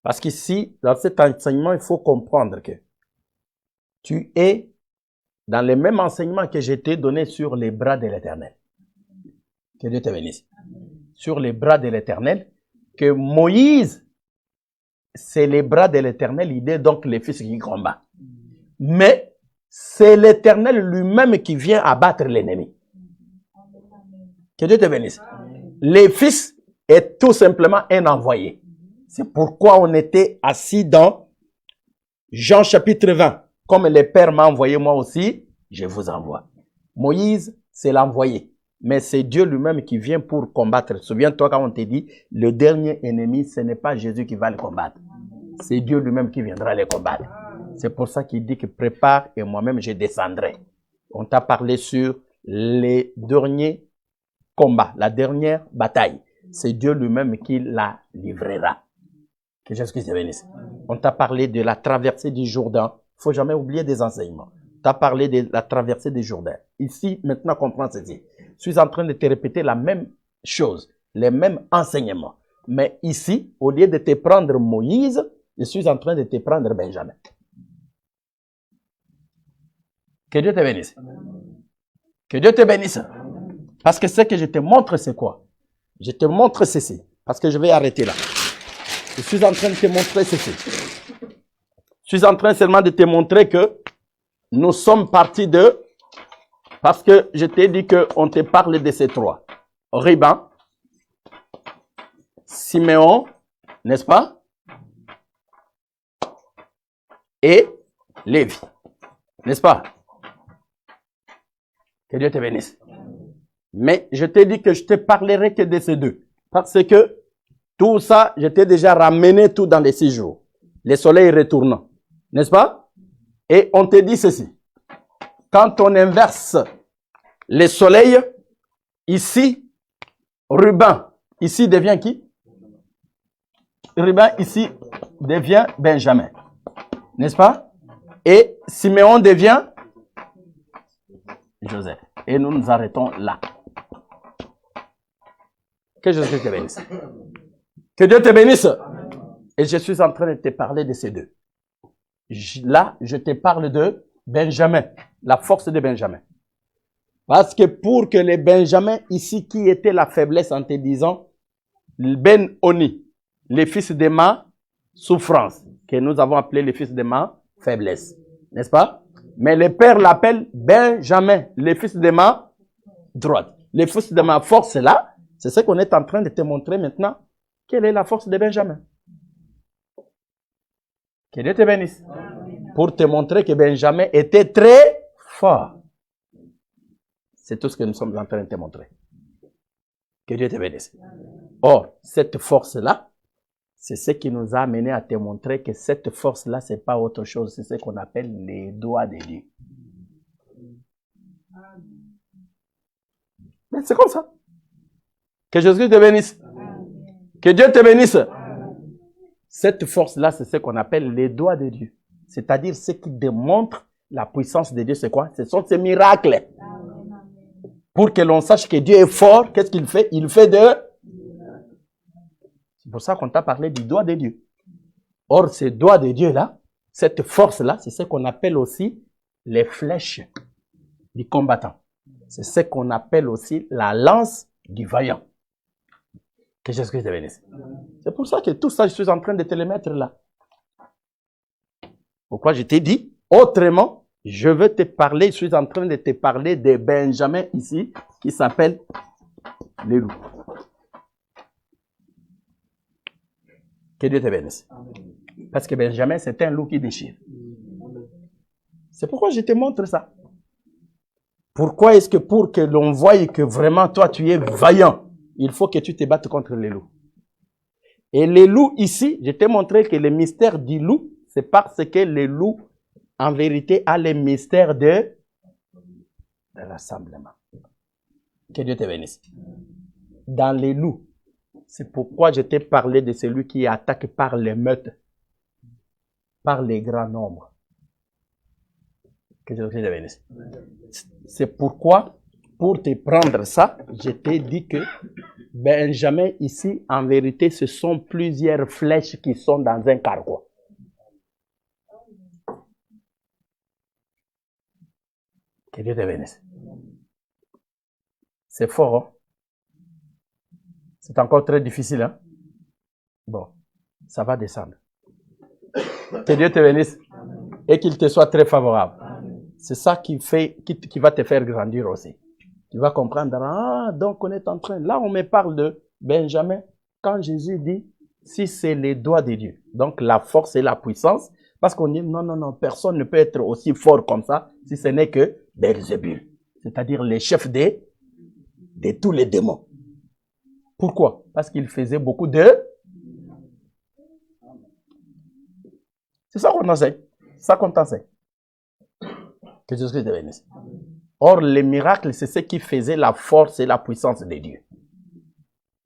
Parce qu'ici, dans cet enseignement, il faut comprendre que tu es dans le même enseignement que je t'ai donné sur les bras de l'Éternel. Que Dieu te bénisse. Sur les bras de l'Éternel, que Moïse, c'est les bras de l'Éternel, il est donc le fils qui combat. Mais c'est l'Éternel lui-même qui vient abattre l'ennemi. Que Dieu te bénisse. Le fils est tout simplement un envoyé. C'est pourquoi on était assis dans Jean chapitre 20. Comme le Père m'a envoyé moi aussi, je vous envoie. Moïse, c'est l'envoyé. Mais c'est Dieu lui-même qui vient pour combattre. Souviens-toi quand on t'a dit, le dernier ennemi, ce n'est pas Jésus qui va le combattre. C'est Dieu lui-même qui viendra le combattre. C'est pour ça qu'il dit que prépare et moi-même je descendrai. On t'a parlé sur les derniers combats, la dernière bataille. C'est Dieu lui-même qui la livrera. Que Jésus-Christ te bénisse. On t'a parlé de la traversée du Jourdain. Il ne faut jamais oublier des enseignements. On t'a parlé de la traversée du Jourdain. Ici, maintenant, comprends ceci. Je suis en train de te répéter la même chose, les mêmes enseignements. Mais ici, au lieu de te prendre Moïse, je suis en train de te prendre Benjamin. Que Dieu te bénisse. Que Dieu te bénisse. Parce que ce que je te montre, c'est quoi? Je te montre ceci. Parce que je vais arrêter là. Je suis en train de te montrer ceci. Je suis en train seulement de te montrer que nous sommes partis de... Parce que je t'ai dit qu'on te parle de ces trois. Ruben, Siméon, n'est-ce pas? Et Lévi. N'est-ce pas? Que Dieu te bénisse. Mais je t'ai dit que je te parlerai que de ces deux. Parce que tout ça, je t'ai déjà ramené tout dans les 6 jours. Le soleil retournant. N'est-ce pas? Et on te dit ceci. Quand on inverse le soleil, ici, Ruben, ici devient qui? Ruben, ici, devient Benjamin. N'est-ce pas? Et Siméon devient Joseph. Et nous nous arrêtons là. Que Jésus te bénisse. Que Dieu te bénisse. Et je suis en train de te parler de ces deux. Là, je te parle de Benjamin, la force de Benjamin. Parce que pour que les Benjamins ici, qui était la faiblesse en te disant, Ben-Oni, les fils de ma souffrance, que nous avons appelé les fils de ma faiblesse. N'est-ce pas? Mais le père l'appelle Benjamin, les fils de ma droite. Les fils de ma force là, c'est ce qu'on est en train de te montrer maintenant. Quelle est la force de Benjamin? Que Dieu te bénisse. Pour te montrer que Benjamin était très fort. C'est tout ce que nous sommes en train de te montrer. Que Dieu te bénisse. Or, cette force-là, c'est ce qui nous a amené à te montrer que cette force-là, c'est pas autre chose. C'est ce qu'on appelle les doigts de Dieu. Mais c'est comme ça. Que Jésus te bénisse. Que Dieu te bénisse. Cette force-là, c'est ce qu'on appelle les doigts de Dieu. C'est-à-dire ce qui démontre la puissance de Dieu, c'est quoi? Ce sont ces miracles. Pour que l'on sache que Dieu est fort, qu'est-ce qu'il fait? Il fait de... C'est pour ça qu'on t'a parlé du doigt de Dieu. Or, ces doigts de Dieu-là, cette force-là, c'est ce qu'on appelle aussi les flèches du combattant. C'est ce qu'on appelle aussi la lance du vaillant. Que Jésus te bénisse. C'est pour ça que tout ça, je suis en train de te le mettre là. Pourquoi je t'ai dit, autrement, je veux te parler, je suis en train de te parler de Benjamin ici, qui s'appelle les loups. Que Dieu te bénisse. Parce que Benjamin, c'est un loup qui déchire. C'est pourquoi je te montre ça. Pourquoi est-ce que pour que l'on voie que vraiment toi tu es vaillant, il faut que tu te battes contre les loups. Et les loups ici, je t'ai montré que le mystère du loup, c'est parce que le loup, en vérité, a le mystère de rassemblement. Que Dieu te bénisse. Dans les loups, C'est pourquoi je t'ai parlé de celui qui attaque par les meutes, par les grands nombres. Que Jésus te bénisse. C'est pourquoi, pour te prendre ça, je t'ai dit que Benjamin, ici, en vérité, ce sont plusieurs flèches qui sont dans un carquois. Que Dieu te bénisse. C'est fort, hein? C'est encore très difficile, hein? Bon, ça va descendre. Que Dieu te bénisse et qu'il te soit très favorable. C'est ça qui va te faire grandir aussi. Tu vas comprendre, ah, donc on est en train, là on me parle de Benjamin, quand Jésus dit, si c'est les doigts de Dieu, donc la force et la puissance, parce qu'on dit, non, personne ne peut être aussi fort comme ça, si ce n'est que Belzébul, c'est-à-dire les chefs de tous les démons. Pourquoi? Parce qu'il faisait beaucoup de... C'est ça qu'on enseigne, c'est ça qu'on t'enseigne. Que Jésus te bénisse. Or, les miracles, c'est ce qui faisait la force et la puissance de Dieu.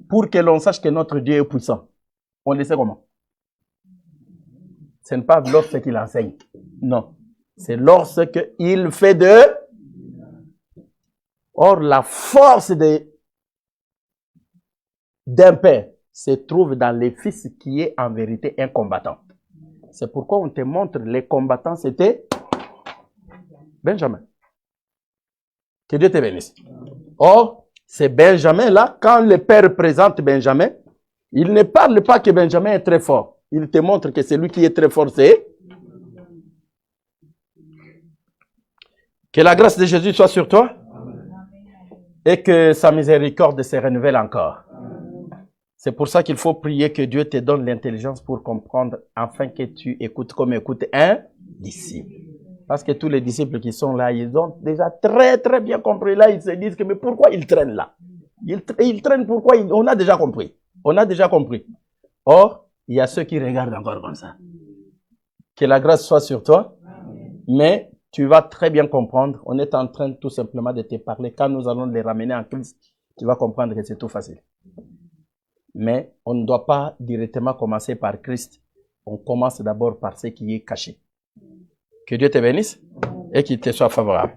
Pour que l'on sache que notre Dieu est puissant. On le sait comment? Ce n'est pas lorsqu'il enseigne. Non. C'est lorsqu'il fait de... Or, la force d'un père se trouve dans les fils qui est en vérité un combattant. C'est pourquoi on te montre les combattants, c'était Benjamin. Que Dieu te bénisse. Or, c'est Benjamin là, quand le père présente Benjamin, il ne parle pas que Benjamin est très fort. Il te montre que c'est lui qui est très fort, c'est... Que la grâce de Jésus soit sur toi et que sa miséricorde se renouvelle encore. C'est pour ça qu'il faut prier que Dieu te donne l'intelligence pour comprendre afin que tu écoutes comme écoute un disciple. Parce que tous les disciples qui sont là, ils ont déjà très très bien compris. Là, ils se disent que mais pourquoi ils traînent là? Ils traînent pourquoi? On a déjà compris. On a déjà compris. Or, il y a ceux qui regardent encore comme ça. Que la grâce soit sur toi. Mais tu vas très bien comprendre. On est en train tout simplement de te parler. Quand nous allons les ramener en Christ, tu vas comprendre que c'est tout facile. Mais on ne doit pas directement commencer par Christ. On commence d'abord par ce qui est caché. Que Dieu te bénisse et qu'il te soit favorable.